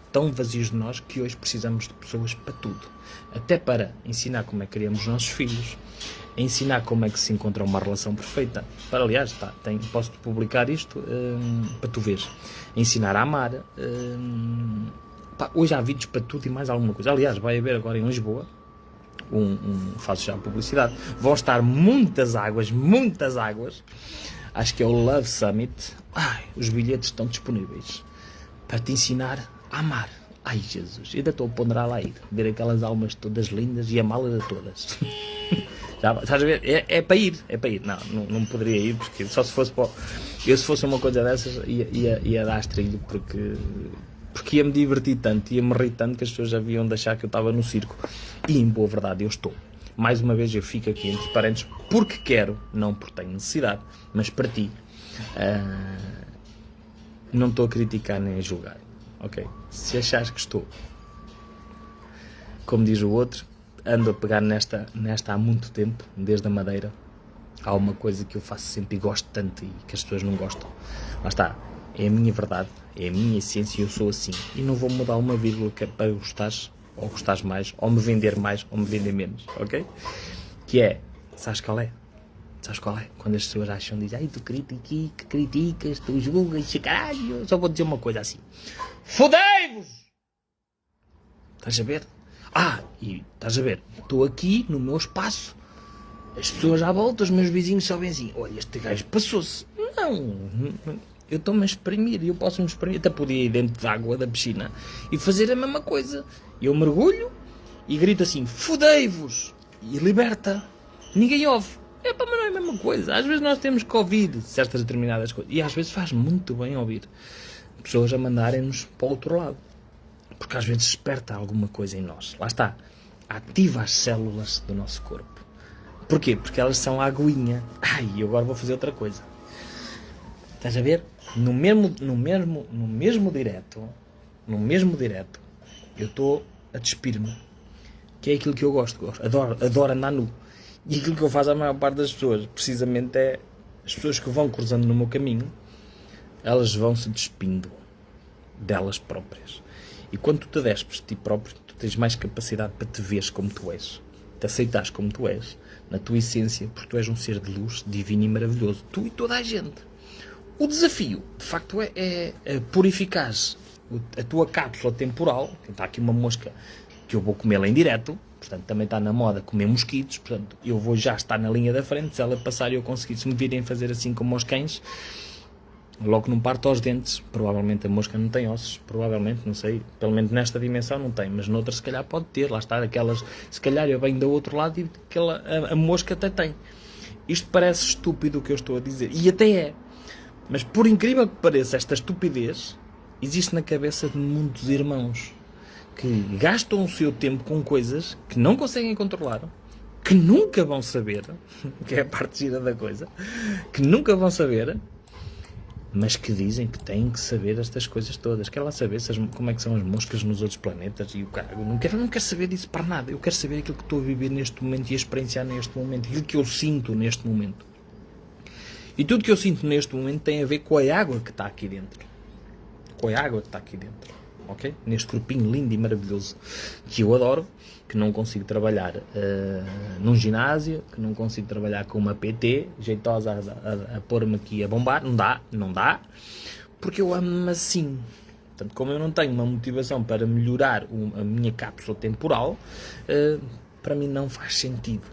que hoje precisamos de pessoas para tudo, até para ensinar como é que criamos os nossos filhos, ensinar como é que se encontra uma relação perfeita. Aliás, posso-te publicar isto para tu veres. Ensinar a amar. Hoje há vídeos para tudo e mais alguma coisa. Aliás, vai haver agora em Lisboa, faço já a publicidade, vão estar muitas águas, acho que é o Love Summit. Os bilhetes estão disponíveis para te ensinar a amar. Ai, Jesus, ainda estou a ponderar lá ir, ver aquelas almas todas lindas e amá-las a todas. Já, estás a ver? É para ir. Não poderia ir, porque só se fosse se fosse uma coisa dessas ia dar trilho, porque ia-me divertir tanto, ia-me rir tanto que as pessoas já haviam de achar que eu estava no circo. E em boa verdade eu estou. Mais uma vez eu fico aqui entre parênteses, porque quero, não porque tenho necessidade, mas para ti. Não estou a criticar nem a julgar, ok? Se achares que estou, como diz o outro, ando a pegar nesta há muito tempo, desde a Madeira. Há uma coisa que eu faço sempre e gosto tanto e que as pessoas não gostam. Lá está, é a minha verdade, É a minha essência e eu sou assim. E não vou mudar uma vírgula que é para gostares, ou gostares mais, ou me vender mais, ou me vender menos, ok? Que é, sabes qual é? Sabes qual é? Quando as pessoas acham, dizem, ai, tu criticas, tu julgas, caralho. Eu só vou dizer uma coisa assim. Fodei-vos! Estás a ver? E estás a ver? Estou aqui no meu espaço. As pessoas à volta, os meus vizinhos só vêm assim, olha, este gajo passou-se. Não, eu estou-me a exprimir, eu posso me exprimir. Até podia ir dentro da água da piscina e fazer a mesma coisa. Eu mergulho e grito assim, fodei-vos! E liberta. Ninguém ouve. Mas não é a mesma coisa. Às vezes nós temos que ouvir certas determinadas coisas. E às vezes faz muito bem ouvir pessoas a mandarem-nos para o outro lado. Porque às vezes desperta alguma coisa em nós. Lá está. Ativa as células do nosso corpo. Porquê? Porque elas são a aguinha. Eu agora vou fazer outra coisa. Estás a ver? No mesmo direto, eu estou a despir-me. Que é aquilo que eu gosto. Adoro andar nu. E aquilo que eu faço à maior parte das pessoas, precisamente, é as pessoas que vão cruzando no meu caminho, elas vão se despindo delas próprias. E quando tu te despes de ti próprio, tu tens mais capacidade para te veres como tu és, te aceitares como tu és, na tua essência, porque tu és um ser de luz, divino e maravilhoso. Tu e toda a gente. O desafio, de facto, é purificares a tua cápsula temporal. Está aqui uma mosca que eu vou comê-la em direto. Portanto, também está na moda comer mosquitos. Portanto, eu vou já estar na linha da frente. Se ela passar e eu conseguir, se me virem fazer assim como os cães, logo não parto aos dentes. Provavelmente a mosca não tem ossos. Provavelmente, não sei. Pelo menos nesta dimensão não tem. Mas noutra se calhar pode ter. Lá está, aquelas... Se calhar eu venho do outro lado e a mosca até tem. Isto parece estúpido o que eu estou a dizer. E até é. Mas por incrível que pareça, esta estupidez existe na cabeça de muitos irmãos. Que gastam o seu tempo com coisas que não conseguem controlar, que nunca vão saber, que é a parte gira da coisa, que nunca vão saber, mas que dizem que têm que saber estas coisas todas. Quer lá saber como é que são as moscas nos outros planetas e o cara. Eu não quero saber disso para nada. Eu quero saber aquilo que estou a viver neste momento e a experienciar neste momento, aquilo que eu sinto neste momento. E tudo que eu sinto neste momento tem a ver com a água que está aqui dentro. Com a água que está aqui dentro. Ok? Neste corpinho lindo e maravilhoso que eu adoro, que não consigo trabalhar num ginásio, que não consigo trabalhar com uma PT jeitosa a pôr-me aqui a bombar, não dá, porque eu amo-me assim. Portanto, como eu não tenho uma motivação para melhorar a minha cápsula temporal, para mim não faz sentido.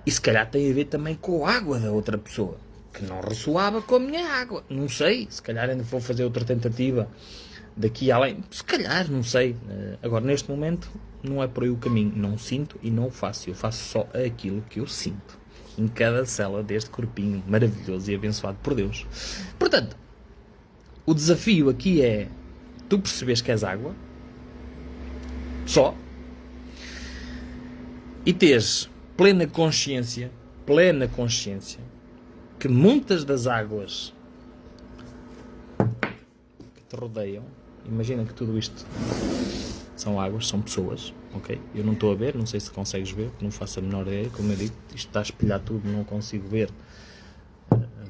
E se calhar tem a ver também com a água da outra pessoa, que não ressoava com a minha água. Não sei, se calhar ainda vou fazer outra tentativa daqui além, se calhar, não sei. Agora, neste momento, não é por aí o caminho. Não sinto e não o faço. Eu faço só aquilo que eu sinto. Em cada célula deste corpinho maravilhoso e abençoado por Deus. Portanto, o desafio aqui é tu perceberes que és água. Só. E teres plena consciência que muitas das águas que te rodeiam, imagina que tudo isto são águas, são pessoas, ok? Eu não estou a ver, não sei se consegues ver, não faço a menor ideia, como eu digo, isto está a espelhar tudo, não consigo ver,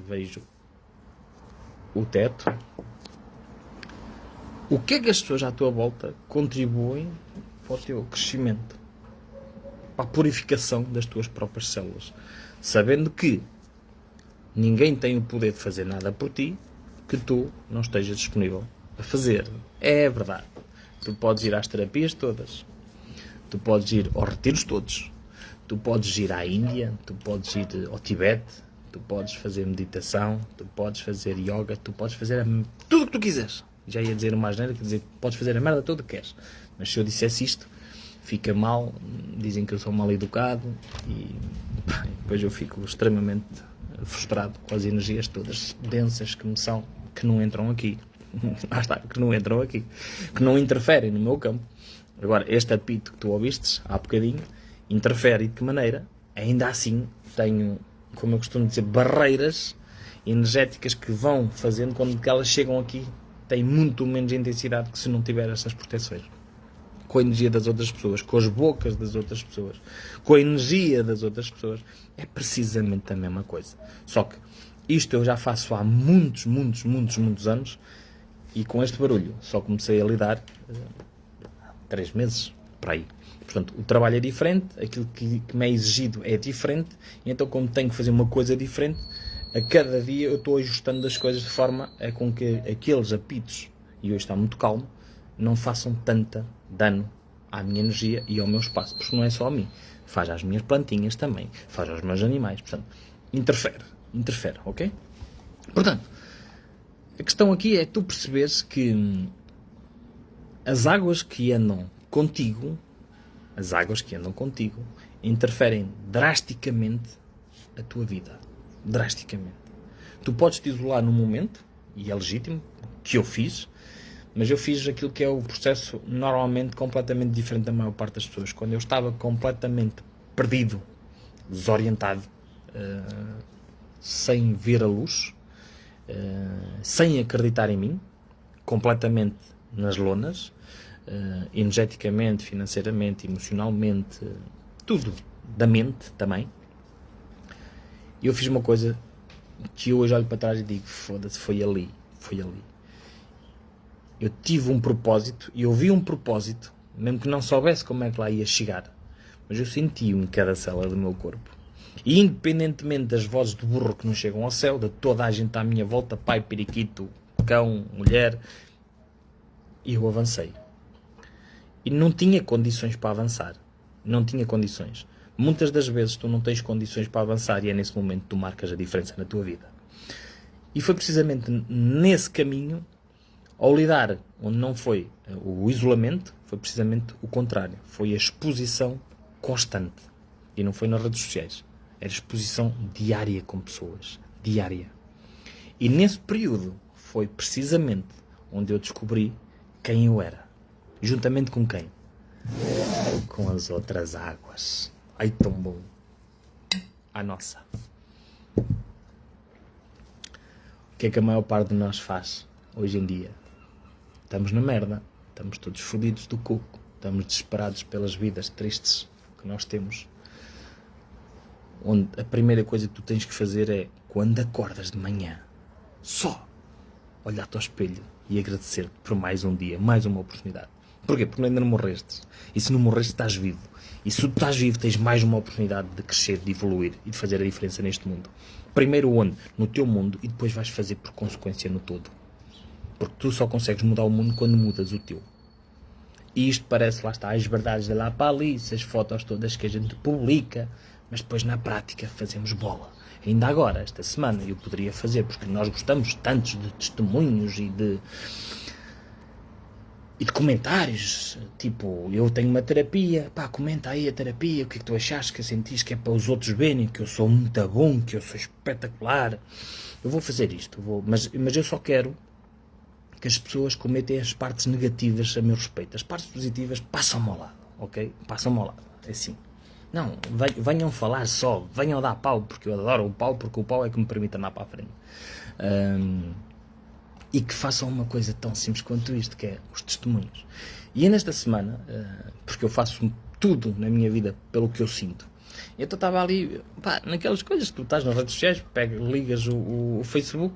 vejo o teto. O que é que as pessoas à tua volta contribuem para o teu crescimento, para a purificação das tuas próprias células, sabendo que ninguém tem o poder de fazer nada por ti que tu não estejas disponível a fazer. É verdade. Tu podes ir às terapias todas. Tu podes ir aos retiros todos. Tu podes ir à Índia. Tu podes ir ao Tibete. Tu podes fazer meditação. Tu podes fazer yoga. Tu podes fazer tudo o que tu quiseres. Já ia dizer uma asneira, quer dizer, podes fazer a merda toda que queres. Mas se eu dissesse isto, fica mal. Dizem que eu sou mal educado. E depois eu fico extremamente frustrado com as energias todas densas que não entram aqui. Que não entram aqui, que não interferem no meu campo. Agora, este apito que tu ouvistes há bocadinho interfere. E de que maneira? Ainda assim tenho, como eu costumo dizer, barreiras energéticas que vão fazendo, quando elas chegam aqui, têm muito menos intensidade que se não tiver essas proteções. Com a energia das outras pessoas, com as bocas das outras pessoas, com a energia das outras pessoas, é precisamente a mesma coisa. Só que isto eu já faço há muitos anos. E com este barulho só comecei a lidar 3 meses, para aí. Portanto, o trabalho é diferente, aquilo que me é exigido é diferente, e então como tenho que fazer uma coisa diferente, a cada dia eu estou ajustando as coisas de forma a com que aqueles apitos, e hoje está muito calmo, não façam tanta dano à minha energia e ao meu espaço, porque não é só a mim, faz às minhas plantinhas também, faz aos meus animais, portanto, interfere, ok? Portanto, a questão aqui é tu perceberes que as águas que andam contigo, interferem drasticamente a tua vida. Drasticamente. Tu podes te isolar num momento, e é legítimo, que eu fiz, mas eu fiz aquilo que é o processo normalmente completamente diferente da maior parte das pessoas. Quando eu estava completamente perdido, desorientado, sem ver a luz, sem acreditar em mim, completamente nas lonas, energeticamente, financeiramente, emocionalmente, tudo, da mente também. E eu fiz uma coisa que eu hoje olho para trás e digo, foda-se, foi ali. Eu tive um propósito, e eu vi um propósito, mesmo que não soubesse como é que lá ia chegar, mas eu senti-o em cada célula do meu corpo. E independentemente das vozes do burro que não chegam ao céu, de toda a gente à minha volta, pai, periquito, cão, mulher, eu avancei. E não tinha condições para avançar. Não tinha condições. Muitas das vezes tu não tens condições para avançar e é nesse momento que tu marcas a diferença na tua vida. E foi precisamente nesse caminho, ao lidar, onde não foi o isolamento, foi precisamente o contrário. Foi a exposição constante. E não foi nas redes sociais. Era exposição diária com pessoas. Diária. E nesse período foi precisamente onde eu descobri quem eu era. Juntamente com quem? Com as outras águas. Ai, tão bom. A nossa. O que é que a maior parte de nós faz hoje em dia? Estamos na merda. Estamos todos fodidos do coco. Estamos desesperados pelas vidas tristes que nós temos. Onde a primeira coisa que tu tens que fazer é, quando acordas de manhã, só olhar-te ao espelho e agradecer por mais um dia, mais uma oportunidade. Porquê? Porque ainda não morreste. E se não morreste, estás vivo. E se tu estás vivo, tens mais uma oportunidade de crescer, de evoluir e de fazer a diferença neste mundo. Primeiro onde? No teu mundo, e depois vais fazer por consequência no todo. Porque tu só consegues mudar o mundo quando mudas o teu. E isto parece, lá está, as verdades de lá para ali, as fotos todas que a gente publica, mas depois na prática fazemos bola. Ainda agora, esta semana, eu poderia fazer, porque nós gostamos tantos de testemunhos e de comentários, tipo, eu tenho uma terapia, pá, comenta aí a terapia, o que é que tu achaste, que sentiste que é para os outros verem, que eu sou muito bom, que eu sou espetacular. Eu vou fazer isto, mas eu só quero que as pessoas comentem as partes negativas a meu respeito. As partes positivas passam-me ao lado, ok? Passam-me ao lado, é assim. Não, venham falar só, venham dar pau, porque eu adoro o pau, porque o pau é que me permite andar para a frente. E que façam uma coisa tão simples quanto isto, que é os testemunhos. E é nesta semana, porque eu faço tudo na minha vida pelo que eu sinto, então estava ali, pá, naquelas coisas que tu estás nas redes sociais, ligas o Facebook,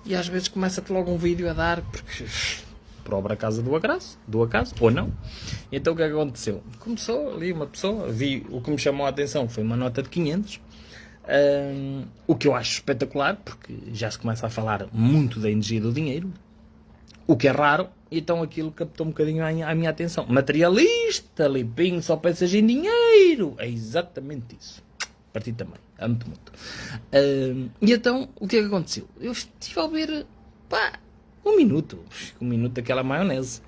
e às vezes começa-te logo um vídeo a dar, porque por obra casa do acaso, ou não. E então o que aconteceu? Começou ali uma pessoa, vi o que me chamou a atenção, foi uma nota de 500, o que eu acho espetacular, porque já se começa a falar muito da energia do dinheiro, o que é raro, então aquilo captou um bocadinho a minha atenção. Materialista, limpinho, só pensas em dinheiro. É exatamente isso. Parti também, amo-te muito. E então, o que é que aconteceu? Eu estive a ver, pá, um minuto daquela maionese,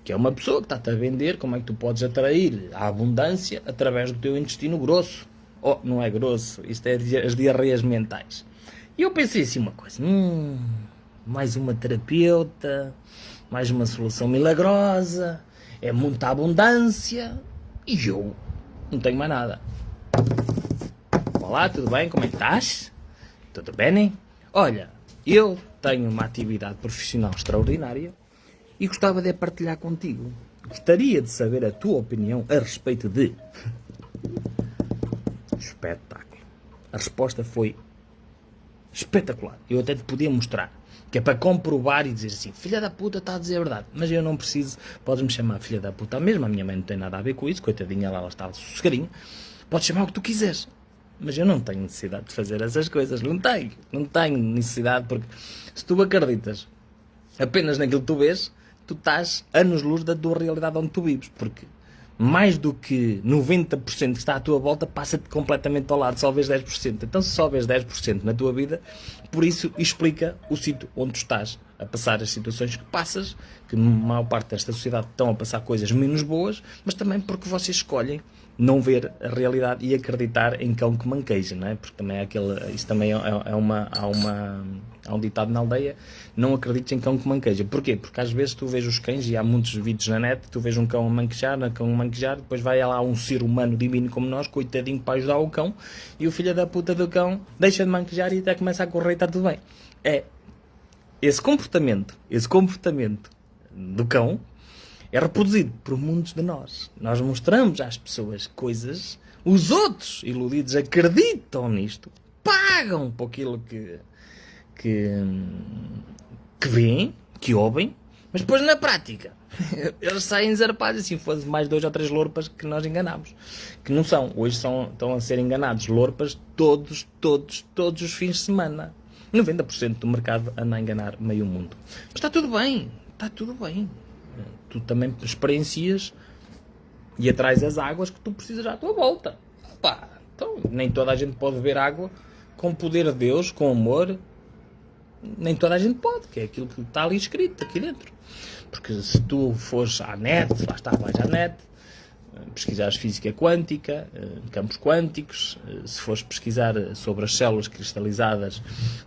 que é uma pessoa que está-te a vender como é que tu podes atrair a abundância através do teu intestino grosso. Oh, não é grosso, isto é as diarreias mentais. E eu pensei assim uma coisa, mais uma terapeuta, mais uma solução milagrosa, é muita abundância, e eu não tenho mais nada. Olá, tudo bem? Como é que estás? Tudo bem? Olha, eu tenho uma atividade profissional extraordinária e gostava de partilhar contigo. Gostaria de saber a tua opinião a respeito de... Espetáculo. A resposta foi Espetacular. Eu até te podia mostrar. Que é para comprovar e dizer assim, filha da puta está a dizer a verdade. Mas eu não preciso, podes-me chamar filha da puta mesmo, a minha mãe não tem nada a ver com isso, coitadinha, ela estava sossegadinha. Podes chamar o que tu quiseres. Mas eu não tenho necessidade de fazer essas coisas. Não tenho necessidade, porque se tu acreditas apenas naquilo que tu vês, tu estás anos-luz da tua realidade onde tu vives. Porque mais do que 90% que está à tua volta passa-te completamente ao lado, só vês 10%. Então se só vês 10% na tua vida, por isso explica o sítio onde tu estás a passar as situações que passas, que na maior parte desta sociedade estão a passar coisas menos boas, mas também porque vocês escolhem não ver a realidade e acreditar em cão que manqueja, não é? Porque também é isso também há um ditado na aldeia, não acredites em cão que manqueja. Porquê? Porque às vezes tu vês os cães, e há muitos vídeos na net, tu vês um cão a manquejar, depois vai lá um ser humano divino como nós, coitadinho, para ajudar o cão, e o filho da puta do cão deixa de manquejar e até começa a correr e está tudo bem. É esse comportamento do cão é reproduzido por muitos de nós. Nós mostramos às pessoas coisas, os outros iludidos acreditam nisto, pagam por aquilo que veem, que ouvem, mas depois na prática eles saem zarpados, assim, fosse mais 2 ou 3 lorpas que nós enganamos, que não são, hoje estão a ser enganados lorpas todos os fins de semana. 90% do mercado anda a enganar meio mundo. Mas está tudo bem. Tu também experiencias e atrás as águas que tu precisas à tua volta. Pá, então, nem toda a gente pode beber água com poder de Deus, com amor. Nem toda a gente pode, que é aquilo que está ali escrito, aqui dentro. Porque se tu fores à net, lá está, vais à net, pesquisares física quântica, campos quânticos, se fores pesquisar sobre as células cristalizadas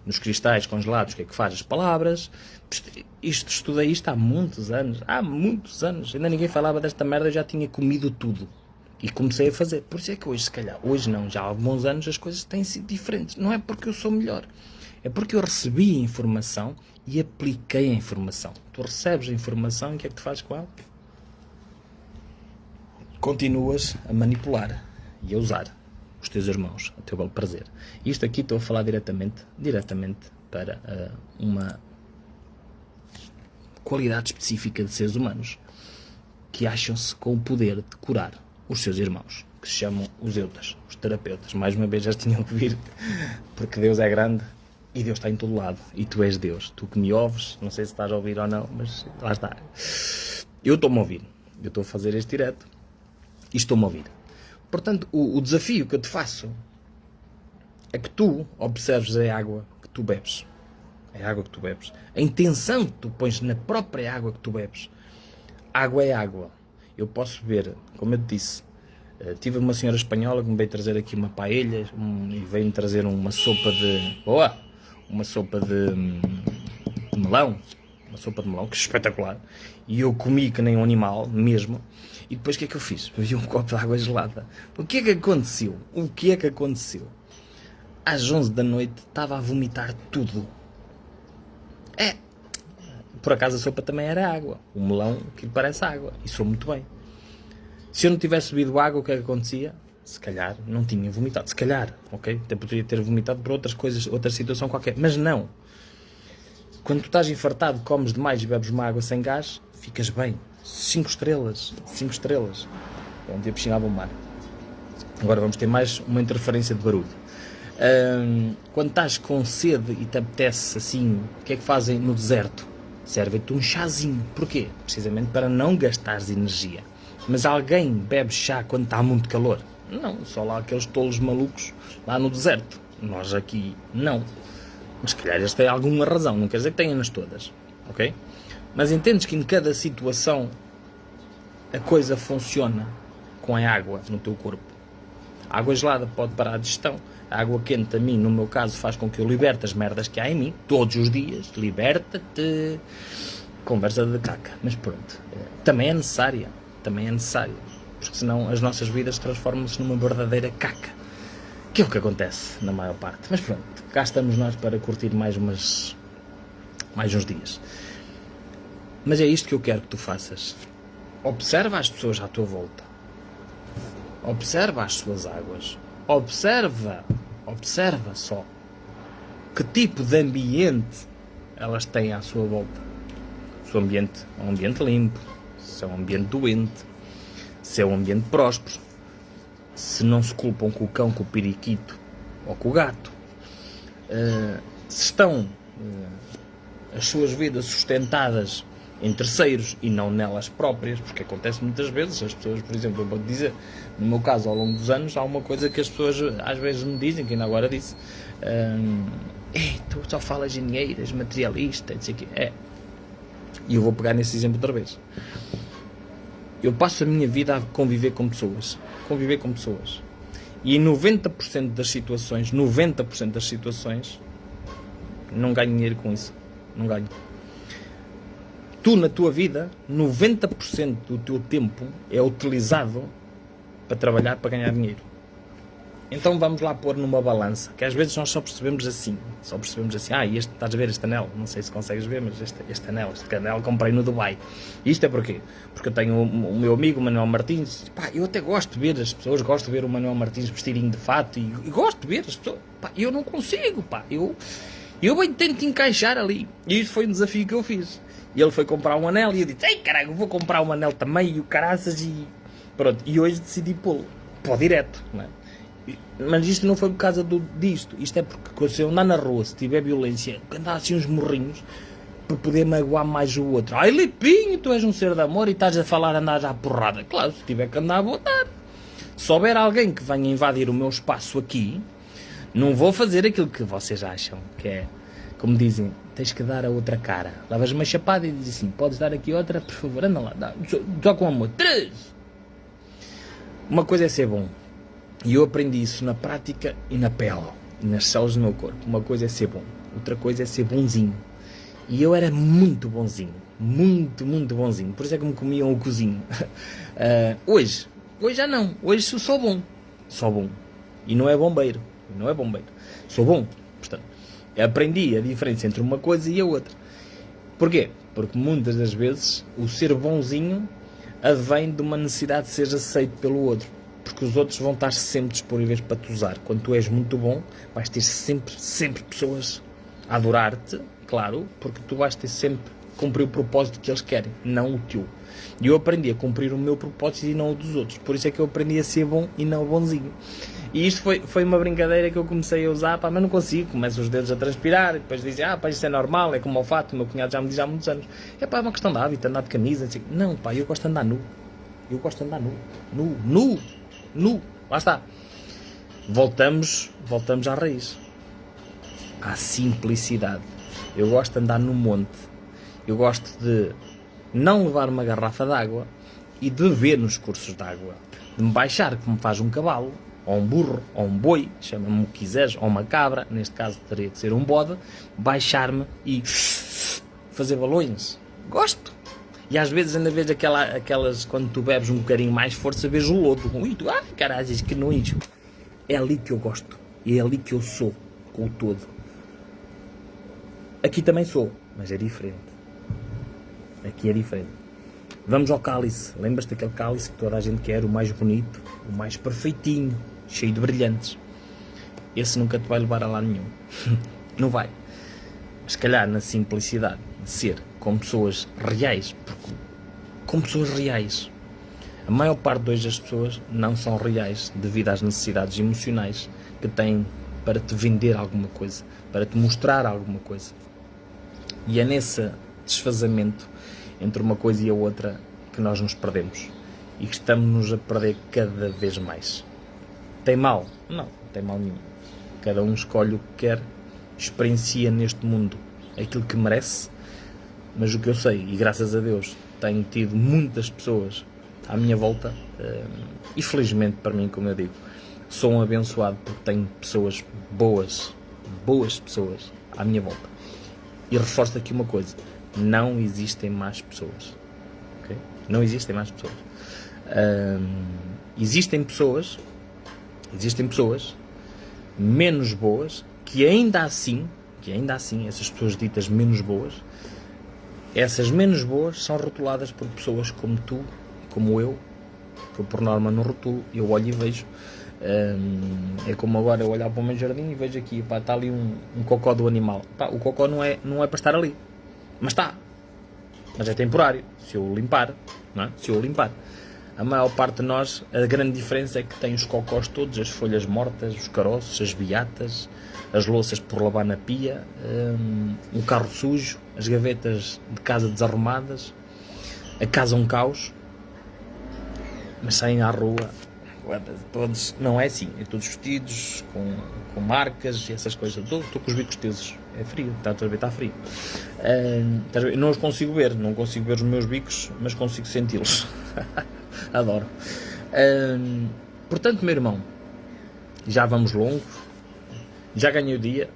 nos cristais congelados, o que é que faz as palavras. Estudei isto há muitos anos, ainda ninguém falava desta merda, eu já tinha comido tudo e comecei a fazer. Por isso é que hoje, se calhar, hoje não, já há alguns anos as coisas têm sido diferentes. Não é porque eu sou melhor, é porque eu recebi a informação e apliquei a informação. Tu recebes a informação e o que é que tu fazes com ela? Continuas a manipular e a usar os teus irmãos a teu belo prazer. Isto aqui estou a falar diretamente para uma qualidade específica de seres humanos que acham-se com o poder de curar os seus irmãos, que se chamam os eutas, os terapeutas. Mais uma vez já tinham que vir, porque Deus é grande e Deus está em todo lado e tu és Deus. Tu que me ouves, não sei se estás a ouvir ou não, mas lá está. Eu estou-me a ouvir, eu estou a fazer este direto e estou-me a ouvir. Portanto, o desafio que eu te faço é que tu observes a água que tu bebes. É a água que tu bebes. A intenção que tu pões na própria água que tu bebes. Água é água. Eu posso beber, como eu te disse, tive uma senhora espanhola que me veio trazer aqui uma paella e veio-me trazer uma sopa de... uma sopa de melão. Uma sopa de melão, que é espetacular. E eu comi que nem um animal, mesmo. E depois o que é que eu fiz? Bebi um copo de água gelada. O que é que aconteceu? Às 11 da noite estava a vomitar tudo. Por acaso a sopa também era água. O melão, que parece água. E sou muito bem. Se eu não tivesse bebido água, o que é que acontecia? Se calhar não tinha vomitado. Se calhar, ok? Até poderia ter vomitado por outras coisas, outra situação qualquer. Mas não. Quando tu estás infartado, comes demais e bebes uma água sem gás, ficas bem. 5 estrelas. 5 estrelas. Onde a piscina a bombar. Agora vamos ter mais uma interferência de barulho. Quando estás com sede e te apetece assim, o que é que fazem no deserto? Servem-te um chazinho. Porquê? Precisamente para não gastares energia. Mas alguém bebe chá quando está muito calor? Não, só lá aqueles tolos malucos lá no deserto. Nós aqui não. Mas se calhar eles têm alguma razão, não quer dizer que tenham-nas todas, ok? Mas entendes que em cada situação a coisa funciona com a água no teu corpo. A água gelada pode parar a digestão. A água quente, a mim, no meu caso, faz com que eu liberte as merdas que há em mim, todos os dias. Liberta-te. Conversa de caca. Mas pronto. Também é necessária. Porque senão as nossas vidas transformam-se numa verdadeira caca. Que é o que acontece na maior parte. Mas pronto. Cá estamos nós para curtir mais uns dias. Mas é isto que eu quero que tu faças. Observa as pessoas à tua volta. Observa as suas águas. Observa só. que tipo de ambiente elas têm à sua volta. Se o ambiente é um ambiente limpo, se é um ambiente doente, se é um ambiente próspero, se não se culpam com o cão, com o periquito ou com o gato, se estão as suas vidas sustentadas em terceiros e não nelas próprias, porque acontece muitas vezes, as pessoas, por exemplo, eu vou dizer, no meu caso, ao longo dos anos, há uma coisa que as pessoas às vezes me dizem, que ainda agora disse, tu só falas de dinheiro, és materialista, não sei o quê. E eu vou pegar nesse exemplo outra vez. Eu passo a minha vida a conviver com pessoas. E em 90% das situações, não ganho dinheiro com isso. Não ganho. Tu, na tua vida, 90% do teu tempo é utilizado para trabalhar, para ganhar dinheiro. Então vamos lá pôr numa balança, que às vezes nós só percebemos assim, estás a ver este anel, não sei se consegues ver, mas este anel comprei no Dubai. E isto é porquê? Porque eu tenho o meu amigo, o Manuel Martins, eu até gosto de ver as pessoas, gosto de ver o Manuel Martins vestidinho de fato, e gosto de ver as pessoas, eu não consigo, eu bem tento encaixar ali, e isto foi um desafio que eu fiz. E ele foi comprar um anel, e eu disse, ei caralho, vou comprar um anel também, e o caraças, e pronto, e hoje decidi pô-lo, direto, não é? Mas isto não foi por causa disto. Isto é porque se eu andar na rua, se tiver violência, andar assim uns morrinhos para poder magoar mais o outro. Ai Lipinho, tu és um ser de amor e estás a falar, andar já à porrada. Claro, se tiver que andar, vou andar. Se houver alguém que venha invadir o meu espaço aqui, não vou fazer aquilo que vocês acham, que é, como dizem, tens que dar a outra cara. Lavas uma chapada e dizes assim, podes dar aqui outra, por favor, anda lá, dá, só com amor. 3! Uma coisa é ser bom. E eu aprendi isso na prática e na pele, e nas células do meu corpo. Uma coisa é ser bom, outra coisa é ser bonzinho. E eu era muito bonzinho, muito bonzinho. Por isso é que me comiam o cozinho. Hoje já não, hoje sou bom. Sou bom. E não é bombeiro, Sou bom. Portanto, aprendi a diferença entre uma coisa e a outra. Porquê? Porque muitas das vezes o ser bonzinho advém de uma necessidade de ser aceito pelo outro. Porque os outros vão estar sempre disponíveis para te usar. Quando tu és muito bom, vais ter sempre pessoas a adorar-te, claro, porque tu vais ter sempre cumprir o propósito que eles querem, não o teu. E eu aprendi a cumprir o meu propósito e não o dos outros. Por isso é que eu aprendi a ser bom e não bonzinho. E isto foi uma brincadeira que eu comecei a usar, mas não consigo. Começo os dedos a transpirar, e depois dizem, isto é normal, é como o fato, o meu cunhado já me diz há muitos anos. É uma questão de hábito, andar de camisa. Assim. Não, eu gosto de andar nu. Nu, lá está. Voltamos à raiz, à simplicidade. Eu gosto de andar no monte, eu gosto de não levar uma garrafa de água e de beber nos cursos de água, de me baixar como faz um cavalo, ou um burro, ou um boi, chama-me o que quiseres, ou uma cabra, neste caso teria de ser um bode, baixar-me e fazer balões. Gosto. E às vezes ainda vejo aquelas, quando tu bebes um bocadinho mais força, vejo o lodo. Ui, tu, caralho, que nojo. É ali que eu gosto. E é ali que eu sou, com o todo. Aqui também sou, mas é diferente. Aqui é diferente. Vamos ao cálice. Lembras-te daquele cálice que toda a gente quer, o mais bonito, o mais perfeitinho, cheio de brilhantes. Esse nunca te vai levar a lado nenhum. Não vai. Mas se calhar na simplicidade de ser com pessoas reais, porque com pessoas reais. A maior parte de hoje das pessoas não são reais devido às necessidades emocionais que têm para te vender alguma coisa, para te mostrar alguma coisa. E é nesse desfazamento entre uma coisa e a outra que nós nos perdemos e que estamos-nos a perder cada vez mais. Tem mal? Não tem mal nenhum. Cada um escolhe o que quer, experiencia neste mundo aquilo que merece. Mas o que eu sei, e graças a Deus, tenho tido muitas pessoas à minha volta, e felizmente para mim, como eu digo, sou um abençoado porque tenho pessoas boas pessoas à minha volta. E reforço aqui uma coisa, não existem más pessoas. Okay? Não existem más pessoas. Existem pessoas menos boas que ainda assim, essas pessoas ditas menos boas, essas menos boas são rotuladas por pessoas como tu, como eu, que eu por norma não rotulo, eu olho e vejo, É como agora eu olhar para o meu jardim e vejo aqui, pá, está ali um cocó do animal. Pá, o cocó não é para estar ali, mas está. Mas é temporário, se eu limpar, não é? Se eu limpar. A maior parte de nós, a grande diferença é que tem os cocós todos, as folhas mortas, os caroços, as beatas, as louças por lavar na pia, o carro sujo, as gavetas de casa desarrumadas, a casa um caos, mas saem à rua, todos, não é assim, é todos vestidos, com marcas e essas coisas. Estou com os bicos tesos, é frio, está frio. Não os consigo ver, não consigo ver os meus bicos, mas consigo senti-los. Adoro. Portanto, meu irmão, já vamos longo, já ganhei o dia,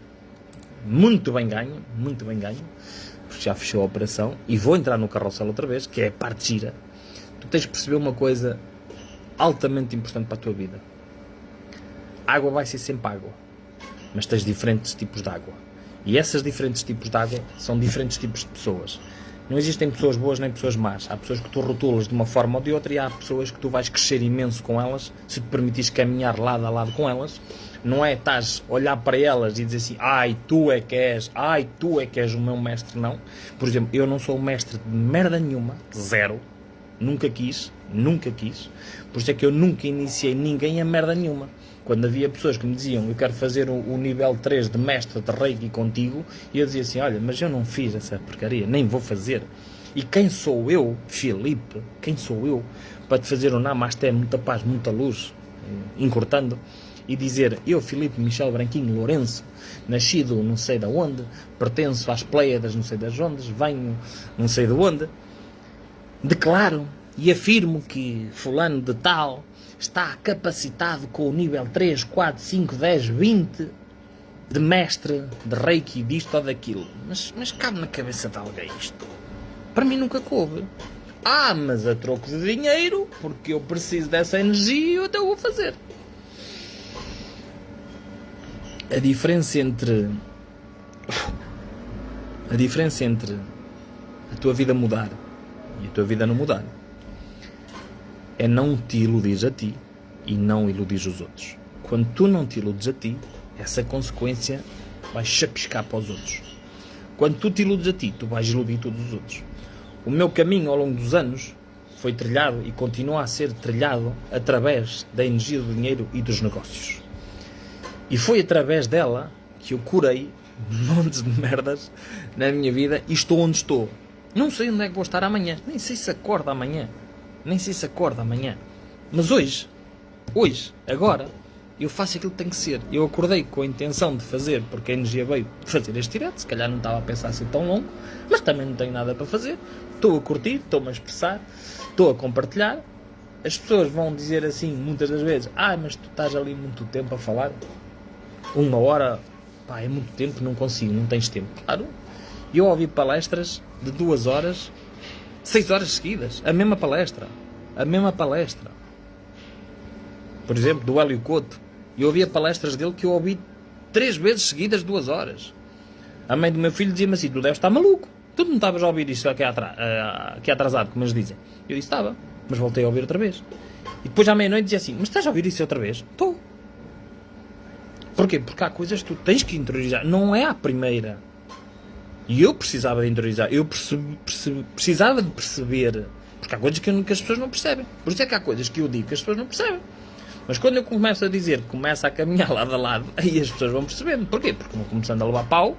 muito bem ganho, porque já fechou a operação e vou entrar no carrossel outra vez, que é a parte gira. Tu tens de perceber uma coisa altamente importante para a tua vida. A água vai ser sempre água, mas tens diferentes tipos de água. E esses diferentes tipos de água são diferentes tipos de pessoas. Não existem pessoas boas nem pessoas más. Há pessoas que tu rotulas de uma forma ou de outra e há pessoas que tu vais crescer imenso com elas se te permitires caminhar lado a lado com elas. Não é estás a olhar para elas e dizer assim, ai, tu é que és o meu mestre, não. Por exemplo, eu não sou mestre de merda nenhuma, zero. Nunca quis. Por isso é que eu nunca iniciei ninguém a merda nenhuma. Quando havia pessoas que me diziam, eu quero fazer o nível 3 de mestre de Reiki contigo, e eu dizia assim, olha, mas eu não fiz essa porcaria, nem vou fazer. E quem sou eu, Filipe, para te fazer um Namasté, muita paz, muita luz, encurtando, e dizer, eu, Filipe Michel Branquinho Lourenço, nascido não sei de onde, pertenço às Pleiades não sei das onde, venho não sei de onde, declaro e afirmo que fulano de tal está capacitado com o nível 3, 4, 5, 10, 20 de mestre de Reiki, disto ou daquilo. Mas cabe na cabeça de alguém isto? Para mim nunca coube. Mas a troco de dinheiro, porque eu preciso dessa energia e eu até o vou fazer. A diferença entre a tua vida mudar e a tua vida não mudar é não te iludires a ti e não iludires os outros. Quando tu não te iludes a ti, essa consequência vai chapiscar para os outros. Quando tu te iludes a ti, tu vais iludir todos os outros. O meu caminho ao longo dos anos foi trilhado e continua a ser trilhado através da energia do dinheiro e dos negócios. E foi através dela que eu curei montes de merdas na minha vida e estou onde estou. Não sei onde é que vou estar amanhã, nem sei se acordo amanhã. Mas hoje, agora, eu faço aquilo que tem que ser. Eu acordei com a intenção de fazer, porque a energia veio de fazer este direto. Se calhar não estava a pensar assim tão longo, mas também não tenho nada para fazer. Estou a curtir, estou-me a expressar, estou a compartilhar. As pessoas vão dizer assim, muitas das vezes, mas tu estás ali muito tempo a falar. 1 hora, é muito tempo, não consigo, não tens tempo. Claro, eu ouvi palestras de 2 horas, 6 horas seguidas, a mesma palestra. Por exemplo, do Hélio Couto. Eu ouvia palestras dele que eu ouvi 3 vezes seguidas, 2 horas. A mãe do meu filho dizia-me assim, tu deves estar maluco. Tu não estavas a ouvir isto aqui atrasado, como eles dizem. Eu disse, estava, mas voltei a ouvir outra vez. E depois à meia-noite dizia assim, mas estás a ouvir isso outra vez? Estou. Porquê? Porque há coisas que tu tens que interiorizar. Não é a primeira. E eu precisava de interiorizar. Eu precisava de perceber. Porque há coisas que as pessoas não percebem. Por isso é que há coisas que eu digo que as pessoas não percebem. Mas quando eu começo a dizer, começa a caminhar lado a lado, aí as pessoas vão percebendo. Porquê? Porque vão começando a levar pau.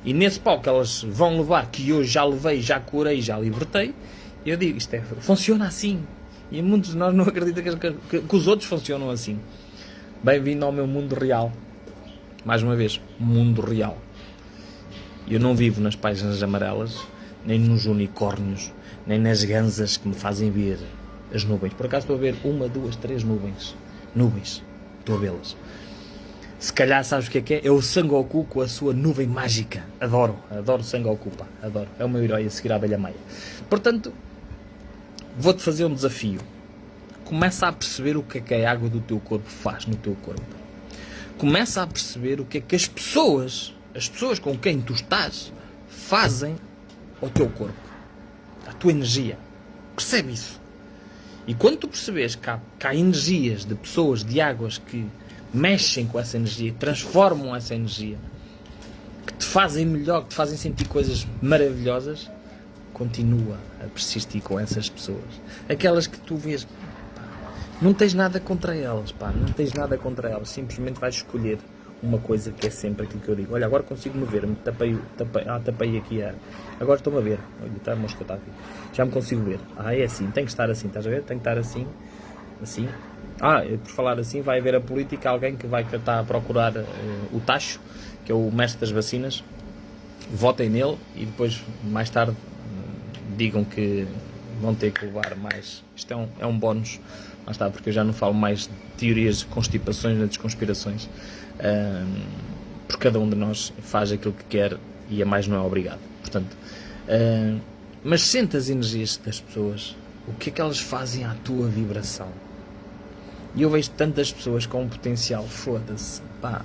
E nesse pau que elas vão levar, que eu já levei, já curei, já libertei, eu digo, isto funciona assim. E muitos de nós não acreditam que os outros funcionam assim. Bem-vindo ao meu mundo real. Mais uma vez, mundo real. Eu não vivo nas páginas amarelas, nem nos unicórnios, nem nas gansas que me fazem ver as nuvens. Por acaso estou a ver 1, 2, 3 nuvens. Estou a vê-las. Se calhar sabes o que é? É o Sangoku com a sua nuvem mágica. Adoro o Sangoku, pá. Adoro. É o meu herói a seguir a abelha Maia. Portanto, vou-te fazer um desafio. Começa a perceber o que é a água do teu corpo faz no teu corpo. Começa a perceber o que é que as pessoas com quem tu estás, fazem ao teu corpo. À tua energia. Percebe isso. E quando tu percebes que há energias de pessoas, de águas que mexem com essa energia, transformam essa energia, que te fazem melhor, que te fazem sentir coisas maravilhosas, continua a persistir com essas pessoas. Aquelas que tu vês, pá, não tens nada contra elas, pá, não tens nada contra elas, simplesmente vais escolher uma coisa que é sempre aquilo que eu digo. Olha, agora consigo me ver, tapei aqui agora estou-me a ver. Olha, está a mosca, está aqui. Já me consigo ver. É assim, tem que estar assim, estás a ver? Tem que estar assim, assim. Por falar assim, vai haver a política, alguém que vai estar a procurar o Tacho, que é o mestre das vacinas. Votem nele e depois, mais tarde, digam que vão ter que levar mais. Isto é um bónus. Lá está, porque eu já não falo mais de teorias de constipações nem de conspirações. Porque cada um de nós faz aquilo que quer e a mais não é obrigado. Portanto, mas sente as energias das pessoas, o que é que elas fazem à tua vibração. E eu vejo tantas pessoas com um potencial, foda-se, pá.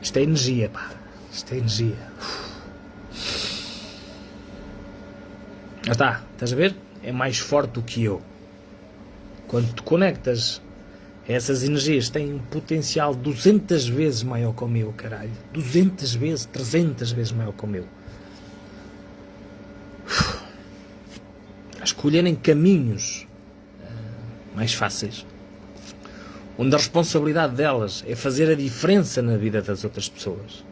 Isto é energia, pá. Isto é energia. Já está, estás a ver? É mais forte do que eu. Quando te conectas a essas energias, têm um potencial 200 vezes maior que o meu, caralho. 200 vezes, 300 vezes maior que o meu. A escolherem caminhos mais fáceis, onde a responsabilidade delas é fazer a diferença na vida das outras pessoas,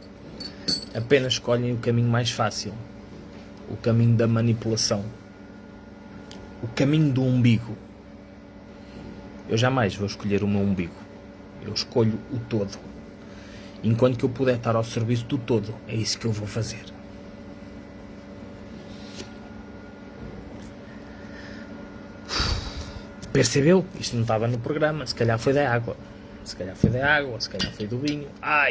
apenas escolhem o caminho mais fácil, o caminho da manipulação, o caminho do umbigo. Eu jamais vou escolher o meu umbigo, eu escolho o todo. Enquanto que eu puder estar ao serviço do todo, é isso que eu vou fazer. Percebeu? Isto não estava no programa, se calhar foi da água. Se calhar foi da água, se calhar foi do vinho.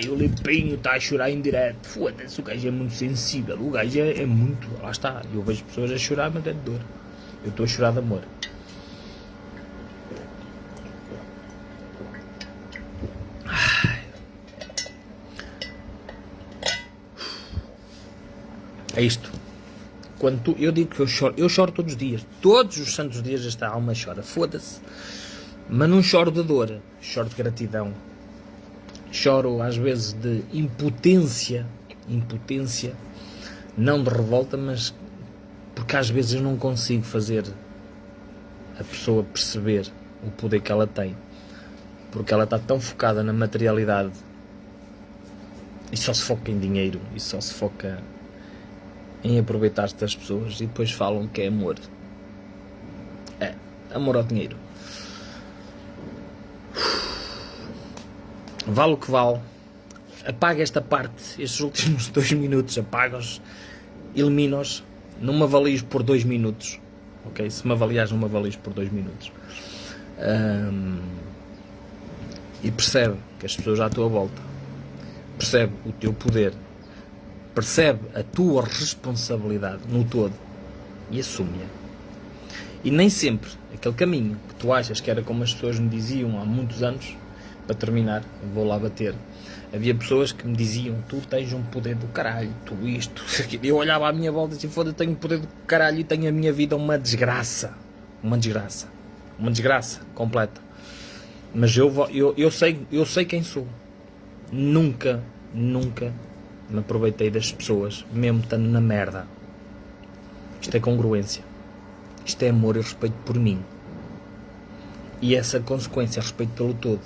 O limpinho está a chorar em direto. Foda-se, o gajo é muito sensível. O gajo é muito... Lá está, eu vejo pessoas a chorar, mas é de dor. Eu estou a chorar de amor. É isto. Eu digo que eu choro todos os dias. Todos os santos dias esta alma chora. Foda-se. Mas não choro de dor. Choro de gratidão. Choro às vezes de impotência. Impotência. Não de revolta, mas porque às vezes eu não consigo fazer a pessoa perceber o poder que ela tem. Porque ela está tão focada na materialidade. E só se foca em dinheiro. E só se foca em aproveitar-se das pessoas e depois falam que é amor. É, amor ao dinheiro. Vale o que vale. Apaga esta parte, estes últimos 2 minutos, apaga-os, elimina-os, não me avalies por 2 minutos, ok? Se me avaliares, não me avalies por 2 minutos. E percebe que as pessoas à tua volta, percebe o teu poder, percebe a tua responsabilidade no todo e assume-a. E nem sempre aquele caminho que tu achas que era como as pessoas me diziam há muitos anos, para terminar, vou lá bater, havia pessoas que me diziam: tu tens um poder do caralho, tu isto, eu olhava à minha volta e dizia: foda-se, tenho um poder do caralho e tenho a minha vida uma desgraça completa. Mas eu sei quem sou. Nunca me aproveitei das pessoas, mesmo estando na merda. Isto é congruência. Isto é amor e respeito por mim. E essa consequência, respeito pelo todo.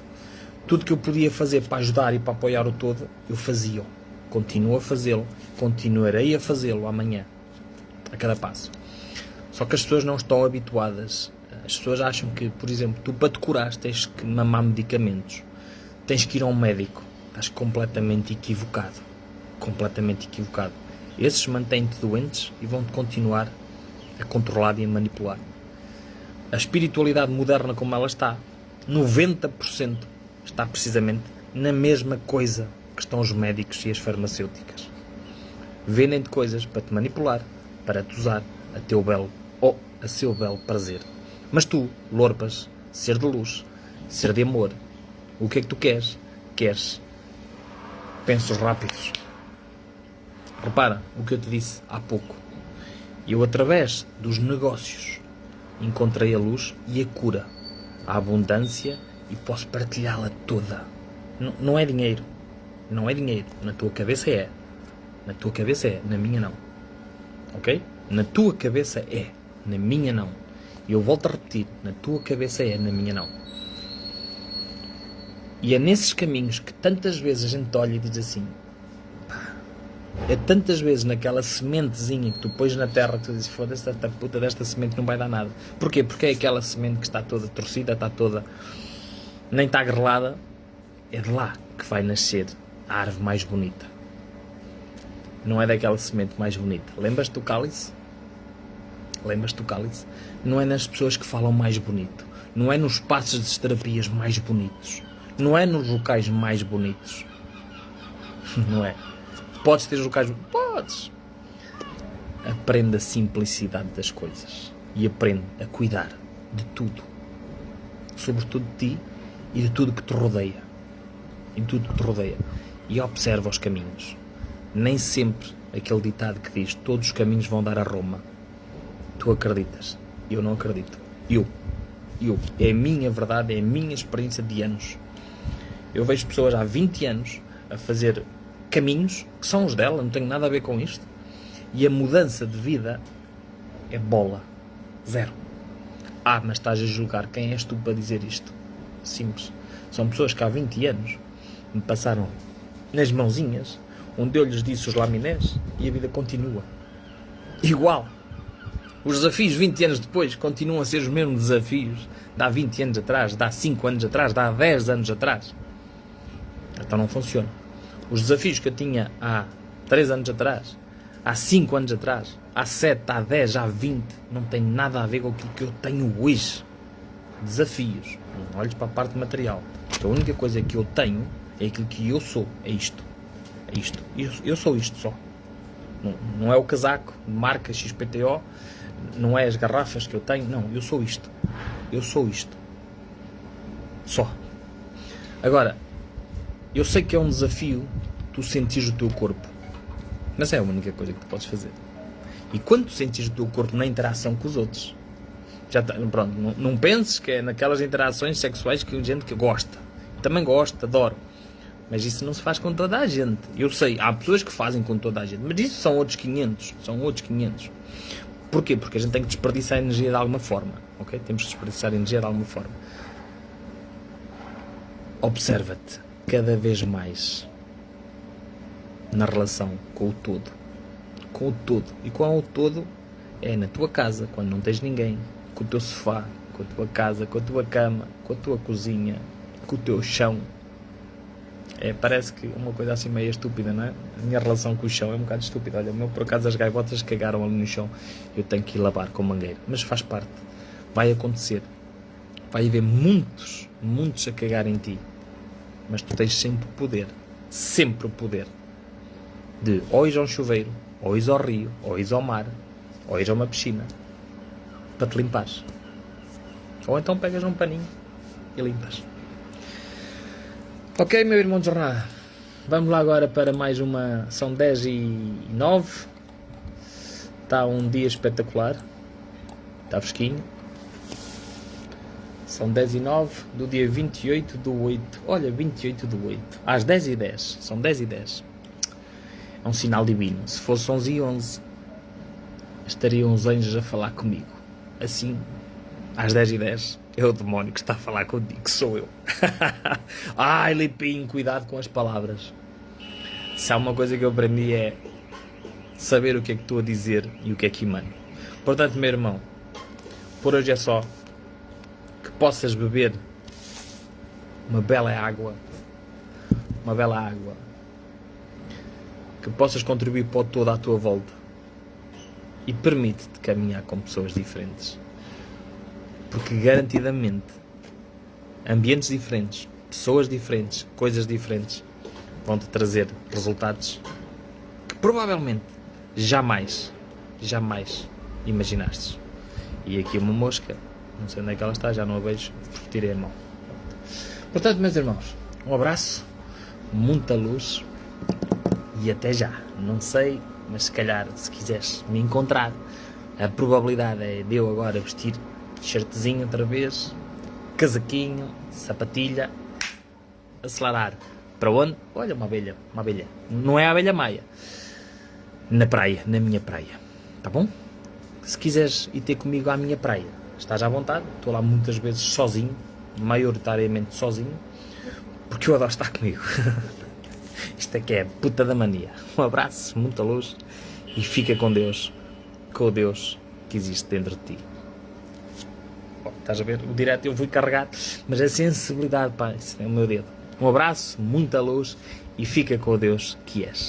Tudo que eu podia fazer para ajudar e para apoiar o todo, eu fazia. Continuo a fazê-lo. Continuarei a fazê-lo amanhã. A cada passo. Só que as pessoas não estão habituadas. As pessoas acham que, por exemplo, tu para te curar tens que mamar medicamentos. Tens que ir a um médico. Estás completamente equivocado. Completamente equivocado. Esses mantêm-te doentes e vão-te continuar a controlar e a manipular. A espiritualidade moderna como ela está, 90% está precisamente na mesma coisa que estão os médicos e as farmacêuticas. Vendem-te coisas para te manipular, para te usar a teu belo ou a seu belo prazer. Mas tu, lorpas, ser de luz, ser de amor, o que é que tu queres? Queres pensos rápidos. Repara o que eu te disse há pouco. Eu, através dos negócios, encontrei a luz e a cura, a abundância, e posso partilhá-la toda. Não é dinheiro. Não é dinheiro. Na tua cabeça é. Na tua cabeça é. Na minha não. Ok? Na tua cabeça é. Na minha não. E eu volto a repetir. Na tua cabeça é. Na minha não. E é nesses caminhos que tantas vezes a gente olha e diz assim, pá, é tantas vezes naquela sementezinha que tu pões na terra que tu dizes, foda-se, esta puta desta semente não vai dar nada. Porquê? Porque é aquela semente que está toda torcida, está toda, nem está grelada. É de lá que vai nascer a árvore mais bonita. Não é daquela semente mais bonita. Lembras-te do cálice? Lembras-te do cálice? Não é nas pessoas que falam mais bonito. Não é nos passos de terapias mais bonitos. Não é nos locais mais bonitos. Não é? Podes ter locais... Podes. Aprende a simplicidade das coisas. E aprende a cuidar de tudo. Sobretudo de ti e de tudo que te rodeia. Em tudo que te rodeia. E observa os caminhos. Nem sempre aquele ditado que diz todos os caminhos vão dar a Roma. Tu acreditas. Eu não acredito. Eu. É a minha verdade, é a minha experiência de anos. Eu vejo pessoas há 20 anos a fazer caminhos que são os dela, não tenho nada a ver com isto. E a mudança de vida é bola. Zero. Mas estás a julgar. Quem és tu para dizer isto? Simples. São pessoas que há 20 anos me passaram nas mãozinhas, onde eu lhes disse os laminés, e a vida continua. Igual. Os desafios 20 anos depois continuam a ser os mesmos desafios de há 20 anos atrás, de há 5 anos atrás, de há 10 anos atrás. Então não funciona. Os desafios que eu tinha há 3 anos atrás, há 5 anos atrás, há 7, há 10, há 20, não tem nada a ver com aquilo que eu tenho hoje. Desafios. Não olhes para a parte material. Porque a única coisa que eu tenho é aquilo que eu sou. É isto. É isto. Eu sou isto só. Não é o casaco de marca XPTO, não é as garrafas que eu tenho. Não, eu sou isto. Eu sou isto. Só. Agora, eu sei que é um desafio tu sentires o teu corpo. Mas é a única coisa que tu podes fazer. E quando tu sentires o teu corpo na interação com os outros, já tá, pronto, não penses que é naquelas interações sexuais que a gente que gosta. Também gosto, adoro. Mas isso não se faz com toda a gente. Eu sei, há pessoas que fazem com toda a gente. Mas isso são outros 500. São outros 500. Porquê? Porque a gente tem que desperdiçar energia de alguma forma. Ok? Temos que desperdiçar energia de alguma forma. Observa-te cada vez mais na relação com o todo. Com o todo. E com o todo é na tua casa, quando não tens ninguém. Com o teu sofá, com a tua casa, com a tua cama, com a tua cozinha, com o teu chão. Parece que uma coisa assim meio estúpida, não é? A minha relação com o chão é um bocado estúpida. Olha, por acaso as gaivotas cagaram ali no chão. Eu tenho que ir lavar com mangueira. Mas faz parte. Vai acontecer. Vai haver muitos a cagar em ti. Mas tu tens sempre o poder. Sempre o poder. De ou ir a um chuveiro, ou ir ao rio, ou ir ao mar, ou ir a uma piscina. Para te limpares. Ou então pegas um paninho e limpas. Ok, meu irmão de jornada, vamos lá agora para mais uma, são 10h09, está um dia espetacular, está fresquinho, são 10h09 do dia 28/8, olha, 28/8, às 10h10, são 10h10, é um sinal divino. Se fosse 11h11, estariam os anjos a falar comigo, assim, às 10h10, é o demónio que está a falar contigo, que sou eu. Ai, Lipinho, cuidado com as palavras. Se há uma coisa que eu aprendi é saber o que é que estou a dizer e o que é que emano. Portanto, meu irmão, por hoje é só. Que possas beber uma bela água. Uma bela água. Que possas contribuir para o todo à tua volta. E permite-te caminhar com pessoas diferentes. Porque garantidamente ambientes diferentes, pessoas diferentes, coisas diferentes vão-te trazer resultados que provavelmente jamais imaginaste. E aqui uma mosca Não sei onde é que ela está, já não a vejo, porque tirei a mão. Portanto, meus irmãos, um abraço, muita luz e até já. Não sei, mas se calhar, se quiseres me encontrar, a probabilidade é de eu agora vestir t-shirtzinho outra vez, casaquinho, sapatilha, acelerar. Para onde? Olha, uma abelha. Não é a abelha maia. Na praia, na minha praia. Tá bom? Se quiseres ir ter comigo à minha praia, estás à vontade. Estou lá muitas vezes sozinho, maioritariamente sozinho, porque eu adoro estar comigo. Isto é que é puta da mania. Um abraço, muita luz e fica com Deus, com o Deus que existe dentro de ti. Bom, estás a ver? O direto eu fui carregar, mas a sensibilidade, pá, isso é o meu dedo. Um abraço, muita luz e fica com o Deus que és.